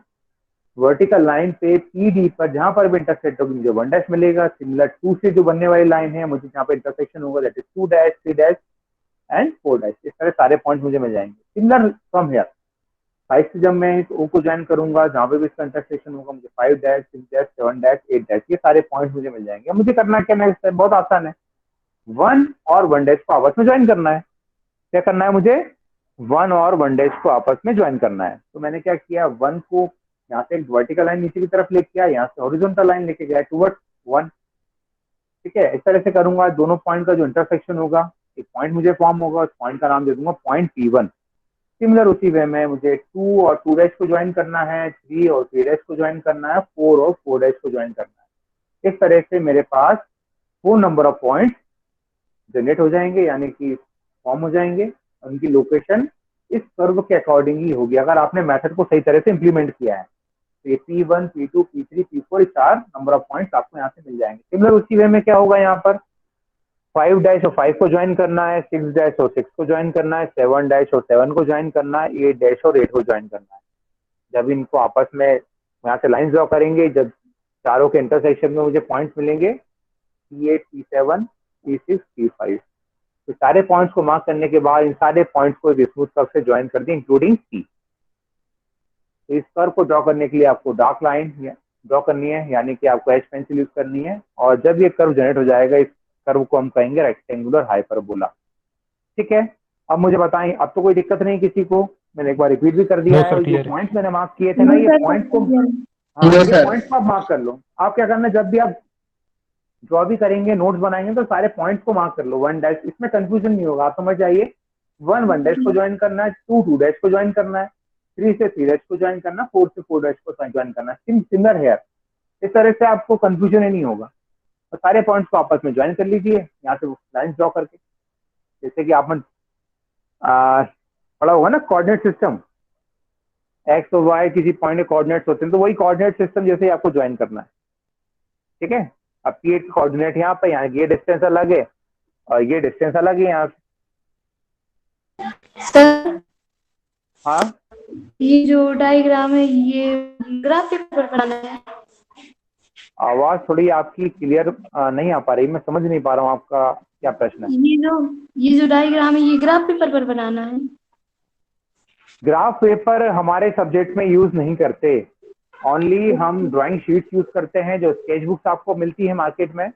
वर्टिकल लाइन पे पी डी पर जहां पर भी इंटरसेक्ट होगी मुझे 1 डैश मिलेगा। सिमिलर 2 से जो बनने वाली लाइन है मुझे जहां पे इंटरसेक्शन होगा that is 2 dash 3 dash and 4 dash. इस तरह सारे पॉइंट मुझे मिल जाएंगे। सिमिलर फ्रॉम हियर 5 से जब मैं इस ओ को ज्वाइन करूंगा जहां पे भी इसका इंटरसेक्शन होगा मुझे 5 डैश 6 डैश 7 डैश 8 डैश ये सारे पॉइंट मुझे मिल जाएंगे। मुझे करना क्या, नेक्स्ट बहुत आसान है, 1 और 1 डैश को आपस में ज्वाइन करना है। क्या करना है मुझे, 1 और 1 डैश को आपस में ज्वाइन करना है। तो मैंने क्या किया, 1 को यहाँ से एक वर्टिकल लाइन नीचे की तरफ लेके आया, यहाँ से हॉरिजॉन्टल लाइन लेके गया टुवर्ड्स 1, ठीक है। इस तरह से करूंगा, दोनों पॉइंट का जो इंटरसेक्शन होगा एक पॉइंट मुझे फॉर्म होगा, उस पॉइंट का नाम दे दूंगा पॉइंट P1। सिमिलर उसी वे में मुझे 2 और 2 डैश को ज्वाइन करना है, 3 और 3 डैश को ज्वाइन करना है, 4 और 4 डैश को ज्वाइन करना है। इस तरह से मेरे पास 4 नंबर ऑफ पॉइंट जनरेट हो जाएंगे, यानी कि फॉर्म हो जाएंगे। उनकी लोकेशन इस कर्व के अकॉर्डिंग ही होगी अगर आपने मेथड को सही तरह से इंप्लीमेंट किया है। तो ये P1 P2 P3 P4 4 number of points आपको यहाँ से मिल जाएंगे। सिमिलर उसी वे में क्या होगा, यहाँ पर 5 डैश और 5 को ज्वाइन करना है, 6 डैश और 6 को ज्वाइन करना है, 7 डैश और 7 को ज्वाइन करना है, 8 डैश और 8 को ज्वाइन करना है। जब इनको आपस में यहाँ से लाइन ड्रॉ करेंगे, जब चारों के इंटरसेक्शन में मुझे पॉइंट्स मिलेंगे P8 P7 P6 P5, तो सारे पॉइंट्स को मार्क करने के बाद इन सारे पॉइंट्स को स्मूथ कर्व से ज्वाइन कर दें इंक्लूडिंग P। तो इस कर्व को ड्रॉ करने के लिए आपको डार्क लाइन ड्रॉ करनी है, यानी कि आपको एच पेंसिल यूज करनी है। और जब ये कर्व जनरेट हो जाएगा इस कर्व को हम कहेंगे रेक्टेंगुलर हाइपरबोला, ठीक है। अब मुझे बताएं, अब तो कोई दिक्कत नहीं किसी को, मैंने एक बार रिपीट भी कर दिया नो है। सर, और जो क्लियर है। पॉइंट्स मैंने मार्क किए थे ना, ये पॉइंट को, हाँ ये पॉइंट्स को आप मार्क कर लो। आप क्या करना है, जब भी आप ड्रॉ भी करेंगे नोट्स बनाएंगे तो सारे पॉइंट्स को मार्क कर लो। 1 डैश, इसमें कंफ्यूजन नहीं होगा, आप समझ जाइए। 1 1 डैश को ज्वाइन करना है, 2 2 डैश को ज्वाइन करना है, 3 से 3 डैश को ज्वाइन करना है, 4 से 4 डैश को ज्वाइन करना है। सिमिलर है, इस तरह से आपको कंफ्यूजन ही नहीं होगा। और सारे पॉइंट्स को आपस में ज्वाइन कर लीजिए यहाँ से लाइन ड्रॉ करके, जैसे कि आपने पढ़ा होगा ना कोऑर्डिनेट सिस्टम, एक्स और वाई किसी पॉइंट के कोऑर्डिनेट्स होते हैं, तो वही कोऑर्डिनेट सिस्टम जैसे ही आपको ज्वाइन करना है, ठीक है। अब P8 का कोऑर्डिनेट यहाँ पे, यहाँ ये डिस्टेंस अलग है और ये डिस्टेंस अलग है यहाँ से। सर हाँ, ये जो डायग्राम है ये ग्राफ पेपर पर बनाना है। आवाज थोड़ी आपकी क्लियर नहीं आ पा रही, मैं समझ नहीं पा रहा हूँ आपका क्या प्रश्न है। ये जो डायग्राम है ये ग्राफ पेपर पर बनाना है। ग्राफ पेपर हमारे सब्जेक्ट में यूज नहीं करते, ओनली हम ड्राइंग शीट्स यूज करते हैं जो स्केच बुक्स आपको मिलती है मार्केट में,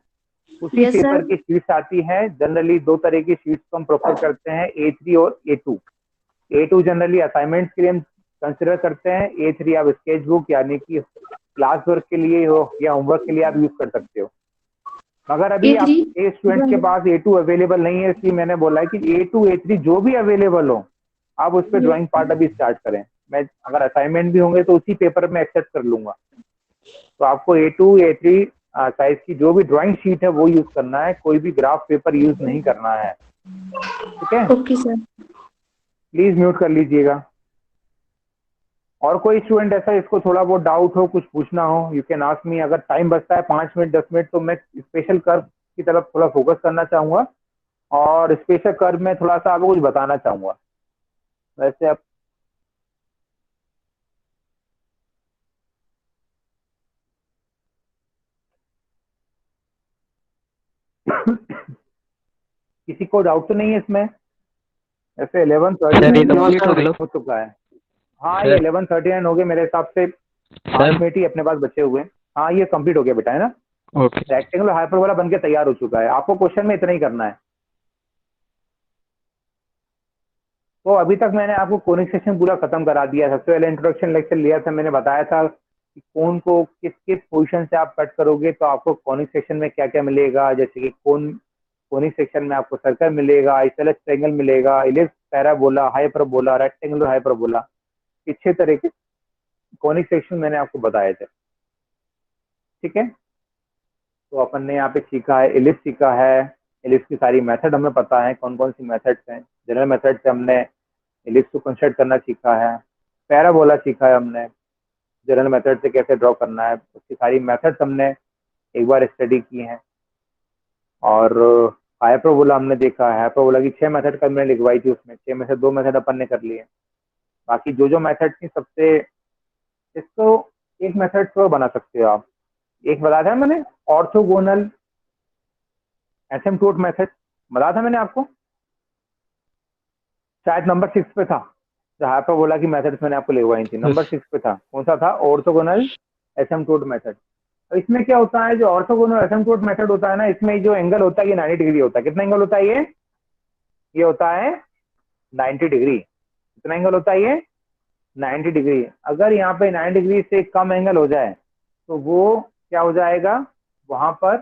उसी Yes, पेपर sir. की शीट्स आती है। जनरली 2 तरह की शीट्स को हम प्रोफर करते हैं, A3 और A2। A2 जनरली असाइनमेंट्स के लिए हम कंसिडर करते हैं, A3 आप स्केच बुक यानी कि क्लास वर्क के लिए हो या होमवर्क के लिए आप यूज कर सकते हो। मगर अभी आप A3 स्टूडेंट के पास A2 अवेलेबल नहीं है, इसलिए मैंने बोला है कि A2 A3 जो भी अवेलेबल हो आप उस पर ड्राइंग पार्ट अभी स्टार्ट करें। मैं अगर असाइनमेंट भी होंगे तो उसी पेपर में एक्सेप्ट कर लूंगा। तो आपको A2 A3 साइज की जो भी ड्राइंग शीट है वो यूज करना है, कोई भी ग्राफ पेपर यूज नहीं करना है, ठीक है। Okay sir. प्लीज म्यूट कर लीजिएगा। और कोई स्टूडेंट ऐसा इसको थोड़ा बहुत डाउट हो, कुछ पूछना हो, यू कैन आस्क मी। अगर टाइम बचता है 5 मिनट 10 मिनट तो मैं स्पेशल कर्व की तरफ थोड़ा फोकस करना चाहूंगा और स्पेशल कर्व में थोड़ा सा आपको कुछ बताना चाहूंगा। वैसे आप किसी को डाउट तो नहीं है इसमें? ऐसे 11 सर ये 39 कंप्लीट हो चुका है। हाँ ये 11:39 हो गए मेरे हिसाब से, 5 मिनट ही अपने पास बचे हुए हैं। हाँ ये कंप्लीट हो गया बेटा, है ना? ओके रेक्टेंगुलर हाइपरबोला बनके तैयार हो चुका है। आपको क्वेश्चन में इतना ही करना है। तो अभी तक मैंने आपको कोनिक सेक्शन पूरा खत्म करा दिया। सबसे पहले इंट्रोडक्शन लेक्चर लिया था, मैंने बताया था कि कौन को किस किस पोजीशन से आप कट करोगे तो आपको कोनिक सेक्शन में क्या क्या मिलेगा। जैसे कि कोनिक सेक्शन में आपको सर्कल मिलेगा, आइसोसेलेस ट्रायंगल मिलेगा, ellipse, parabola, hyperbola, rectangular hyperbola, ये 6 तरह के कोनिक सेक्शन मैंने आपको बताए थे। ठीक है, तो अपन ने यहाँ पे सीखा है, इलिप्स सीखा है। इलिप्स की सारी मेथड हमें पता है, कौन कौन सी मेथड्स हैं। जनरल मेथड से हमने इलिप्स को कंस्ट्रक्ट करना सीखा है। पैराबोला सीखा है हमने, जनरल मेथड से कैसे ड्रॉ करना है, उसकी सारी मेथड्स हमने एक बार स्टडी की हैं। और हाइपरबोला हमने देखा है, हाइपरबोला की 6 मेथड कल मैंने लिखवाई थी, उसमें 6 में से 2 मेथड अपन ने कर लिए। बाकी जो मेथड थी सबसे, इसको एक मेथड से बना सकते हो आप। एक बताया था मैंने, ऑर्थोगोनल एसिम्प्टोट मेथड बताया था मैंने आपको, शायद नंबर 6 पे था। जो हाइपरबोला की मेथड्स मैंने आपको लिखवाई थी, नंबर 6 पे था। कौन सा था? Orthogonal asymptote method. तो इसमें क्या होता है, जो ऑर्थोगोनल एसिम्प्टोट मेथड होता है ना, इसमें जो एंगल होता है ये 90 डिग्री होता है। कितना एंगल होता है ये होता है 90 डिग्री। कितना एंगल होता है ये? 90 डिग्री। अगर यहाँ पे 90 डिग्री से कम एंगल हो जाए तो वो क्या हो जाएगा वहां पर,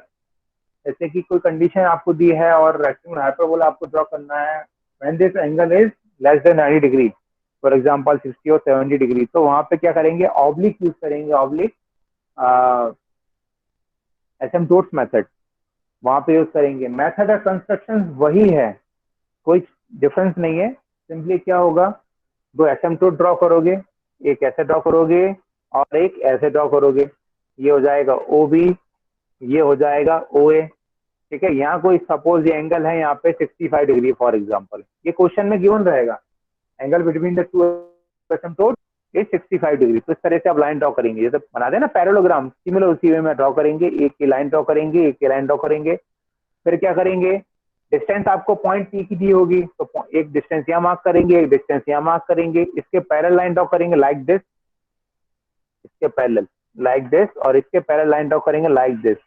जैसे कि कोई कंडीशन आपको दी है और रेक्टेंगुलर हाइपरबोला आपको ड्रॉ करना है, when this angle is less than 90 degree, for example 60 और 70 डिग्री, तो वहां पे क्या करेंगे? ऑब्लिक यूज करेंगे, ऑब्लिक एसिम्प्टोट्स मेथड वहां पे यूज करेंगे। मेथड ऑफ कंस्ट्रक्शन वही है, कोई डिफरेंस नहीं है। सिंपली क्या होगा, 2 एसिम्प्टोट ड्रॉ करोगे, एक ऐसे ड्रॉ करोगे और एक ऐसे ड्रॉ करोगे। ये हो जाएगा OB, ये हो जाएगा OA। ठीक है, यहाँ कोई सपोज ये एंगल है यहाँ पे 65 डिग्री फॉर एग्जांपल, ये क्वेश्चन में गिवन रहेगा, angle between the 2 asymptote is 65 degree. तो इस तरह से आप लाइन ड्रॉ करेंगे, जैसे बना देना पैरेललोग्राम, सिमिलर उसी वे में ड्रॉ करेंगे। एक की लाइन ड्रॉ करेंगे, एक की लाइन ड्रॉ करेंगे। फिर क्या करेंगे, डिस्टेंस आपको पॉइंट P की दी होगी तो एक डिस्टेंस यहाँ मार्क करेंगे, एक डिस्टेंस यहाँ मार्क करेंगे। इसके पैरेलल लाइन ड्रॉ करेंगे लाइक दिस, इसके पैरेलल लाइक दिस, और इसके पैरेलल लाइन ड्रॉ करेंगे लाइक दिस।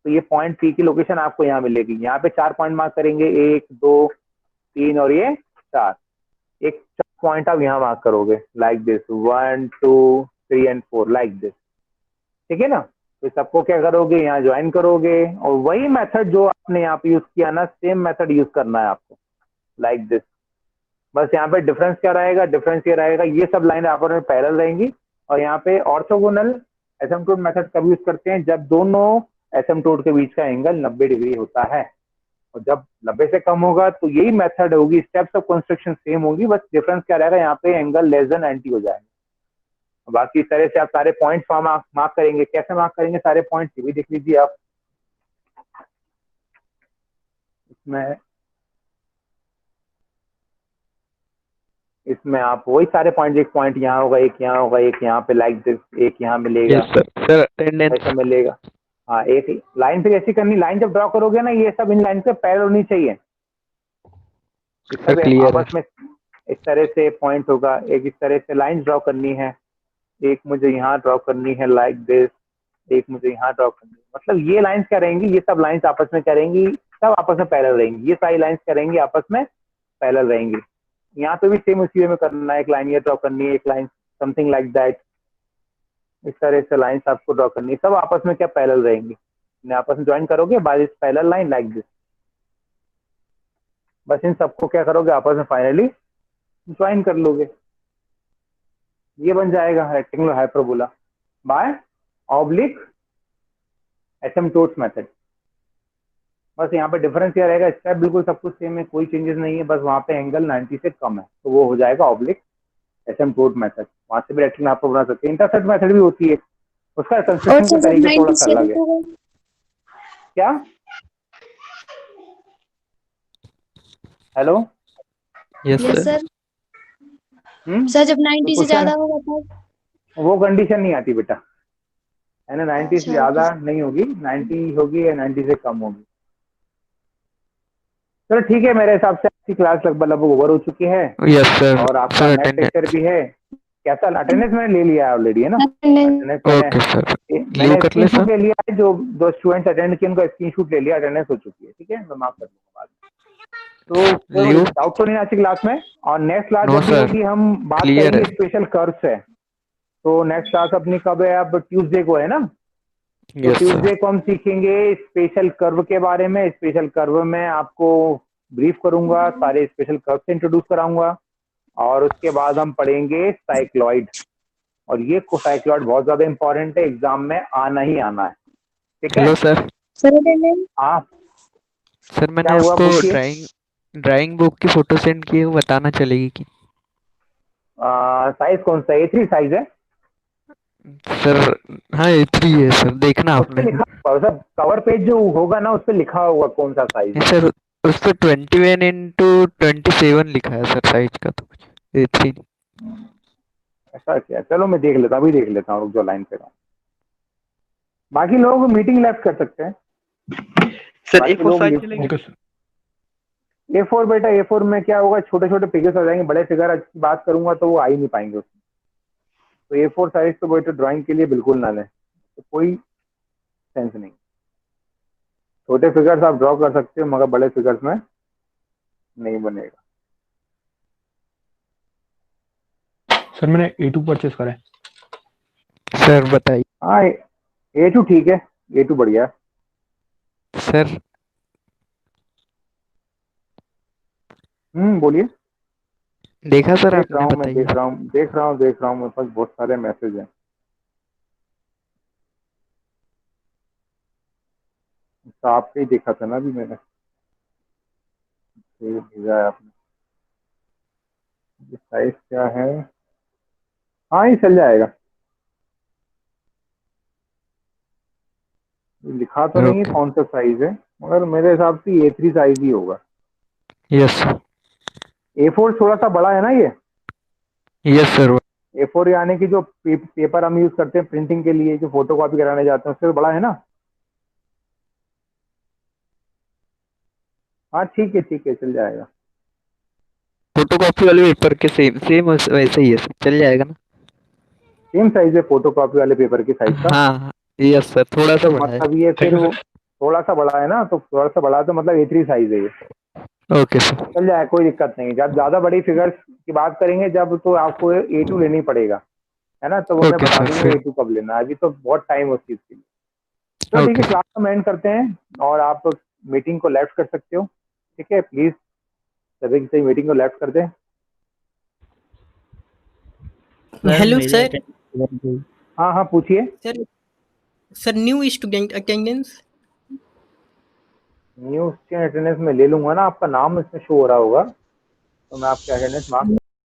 तो ये पॉइंट P की लोकेशन आपको यहाँ मिलेगी। यहाँ पे 4 पॉइंट मार्क करेंगे, 1 2 3 और ये 4। एक 4 पॉइंट आप यहाँ मार्क करोगे like this, 1 2 3 and 4 like this. ठीक है ना? तो सबको क्या करोगे, यहाँ ज्वाइन करोगे, और वही मेथड जो आपने यहाँ पे यूज किया ना, सेम मेथड यूज करना है आपको लाइक दिस। बस यहाँ पे डिफरेंस क्या रहेगा, डिफरेंस ये रहेगा, ये सब लाइन आपस में पैरेलल रहेंगी। और यहाँ पे ऑर्थोगोनल एसिम्प्टोट मेथड कब यूज करते हैं, जब दोनों एसिम्प्टोट के बीच का एंगल 90 डिग्री होता है। और जब 90 से कम होगा तो यही मेथड होगी, स्टेप्स ऑफ कंस्ट्रक्शन सेम होगी, बस डिफरेंस क्या रहेगा, यहाँ पे एंगल लेस देन 90 हो जाएगा। बाकी इस तरह से आप सारे पॉइंट्स मार्क करेंगे। कैसे मार्क करेंगे सारे पॉइंट्स, ये भी देख लीजिए आप। इसमें आप वही सारे पॉइंट, एक पॉइंट यहाँ होगा, एक यहाँ होगा, एक यहाँ पे लाइक दिस, एक यहाँ मिलेगा, सर अटेंडेंस ऐसा मिलेगा। हाँ, एक लाइन फिर ऐसी करनी, लाइन जब ड्रॉ करोगे ना, ये सब इन लाइन से पैरेलल होनी चाहिए। क्लियर आपस में इस तरह से पॉइंट होगा, एक इस तरह से लाइन ड्रॉ करनी है, एक मुझे यहाँ ड्रॉ करनी है लाइक दिस, एक मुझे यहाँ ड्रॉ करनी है। मतलब ये लाइंस क्या रहेंगी, ये सब लाइंस आपस में करेंगी, सब आपस में पैरेलल रहेंगी। ये सारी लाइंस करेंगी आपस में पैरेलल रहेंगी। यहाँ पे भी सेम उसी वे में करना है, एक लाइन ये ड्रॉ करनी है, एक लाइन समथिंग लाइक दैट, इस तरह से लाइंस आपको ड्रॉ करनी है। सब आपस में क्या पैरेलल रहेंगी, आपस में ज्वाइन करोगे by this parallel line like this. बस इन सबको क्या करोगे, आपस में फाइनली ज्वाइन कर लोगे। ये बन जाएगा rectangular hyperbola by oblique asymptotes method. बस यहाँ पे डिफरेंस क्या रहेगा, स्टेप बिल्कुल सब कुछ सेम है, कोई चेंजेस नहीं है, बस वहाँ पे एंगल 90 से कम है तो वो हो जाएगा ऑब्लिक एसिम्प्टोट मेथड। वहां से भी रेक्टेंगल आप बना सकते हैं। इंटरसेप्ट मेथड भी होती है, उसका कंस्ट्रक्शन का तरीका थोड़ा सा अलग है। क्या? Hello, yes yes sir sir. Sir जब 90 से ज्यादा होगा तब वो कंडीशन नहीं आती बेटा, है ना। 90 से अच्छा, ज्यादा नहीं होगी, 90 होगी या 90 से कम होगी। चलो ठीक है, मेरे हिसाब से आपकी क्लास लगभग ओवर हो चुकी है यस सर और आपका सर नेक्स्ट अटेंडेंस लेक्चर भी है। कैसा अटेंडेंस मैंने ले लिया है ऑलरेडी, है ना? अटेंडेंस अटेंडेंस मैंने ओके सर मैंने लीव कर ले स्क्रीनशॉट सर ले लिया है, जो दो स्टूडेंट्स अटेंड किए उनका स्क्रीनशॉट ले लिया, अटेंडेंस हो चुकी है। ठीक है, मैं माफ कर दूंगा बाद में। तो कोई लीव डाउट तो नहीं आज की क्लास में? और नेक्स्ट क्लास नो जब भी सर होगी हम बात क्लियर करेंगे है स्पेशल कर्व्स है। तो नेक्स्ट क्लास अपनी कब है? अब ट्यूसडे को है ना? तो यस सर ट्यूसडे को हम सीखेंगे स्पेशल कर्व के बारे में। स्पेशल कर्व में आपको ब्रीफ करूंगा, सारे स्पेशल कर्व से इंट्रोड्यूस कराऊंगा और उसके बाद हम पढ़ेंगे साइक्लॉइड। और ये साइक्लॉइड बहुत ज्यादा इंपॉर्टेंट है, एग्जाम में आना ही आना है। ठीक है? हेलो सर सर अटेंडेंस आप सर क्या मैंने हुआ आपको पूछिए। ड्राइंग बुक की फोटो सेंड की है, वो बताना चलेगी कि साइज कौन सा? A3 साइज है? सर हाँ A3 है सर, देखना उस पर आपने लिखा होगा, सब कवर पेज जो होगा ना उस पर लिखा होगा कौन सा साइज नहीं है। सर, उस पर 21x27 लिखा है सर साइज का, तो A3 ऐसा क्या? चलो मैं देख लेता हूँ, अभी देख लेता हूँ, रुक जाओ लाइन पे रहो। बाकी लोग मीटिंग लेफ्ट कर सकते हैं। सर बाकी A4 लोग साइज चलेगी? ओके सर A4 बेटा, A4 में क्या होगा, छोटे छोटे फिगर्स आ जाएंगे, बड़े फिगर की बात करूंगा तो वो आ ही नहीं पाएंगे उसमें। तो A4 साइज तो बेटा ड्राइंग के लिए बिल्कुल ना लें, तो कोई सेंस नहीं। छोटे फिगर्स आप ड्रॉ कर सकते हो मगर बड़े फिगर्स में नहीं बनेगा। सर मैंने A2 परचेस करा है। सर बताइए हाँ, A2 ठीक है, A2 बढ़िया है। सर। बोलिए। देखा सर देख रहा आपने, हूँ मैं, बताइए। देख रहा हूँ मेरे पास बहुत सारे मैसेज हैं। तो आपके ही देखा था ना अभी मैंने, ये भेजा है आपने। साइज क्या है? हाँ ये चल जाएगा, ये लिखा तो नहीं है ओके कौन सा साइज है, मगर मेरे हिसाब से A3 साइज ही होगा। यस सर A4 थोड़ा सा बड़ा है ना ये। यस सर A4 यानी कि जो पेपर हम यूज करते हैं प्रिंटिंग के लिए, जो फोटो कॉपी कराने जाते हैं, उससे तो बड़ा है ना। हाँ ठीक है चल जाएगा। फोटोकॉपी वाले पेपर के सेम सेम वैसे ही है सर, चल जाएगा ना? सेम साइज है फोटो कॉपी वाले पेपर की साइज का। हाँ यस सर, थोड़ा सा तो बड़ा है। मतलब ये फिर थैंक यू वो सर। थोड़ा सा बड़ा है ना, तो थोड़ा सा बड़ा तो मतलब A3 साइज है ये। ओके सर चल जाए, कोई दिक्कत नहीं। जब ज्यादा बड़ी फिगर्स की बात करेंगे जब, तो आपको A2 लेनी पड़ेगा, है ना? तो वो मैं ओके बता सर दूंगा फिर A2 कब लेना है, अभी तो बहुत टाइम है उस चीज के लिए। तो ठीक ओके है, क्लास हम एंड करते हैं और आप मीटिंग को लेफ्ट कर सकते हो। ठीक है, प्लीज सभी किसी मीटिंग को लेफ्ट कर दें। Hello sir. हाँ हाँ पूछिए। Sir sir new student attendance. New student attendance में ले लूंगा ना, आपका नाम इसमें शो हो रहा होगा तो मैं आपके अटेंडेंस मार्क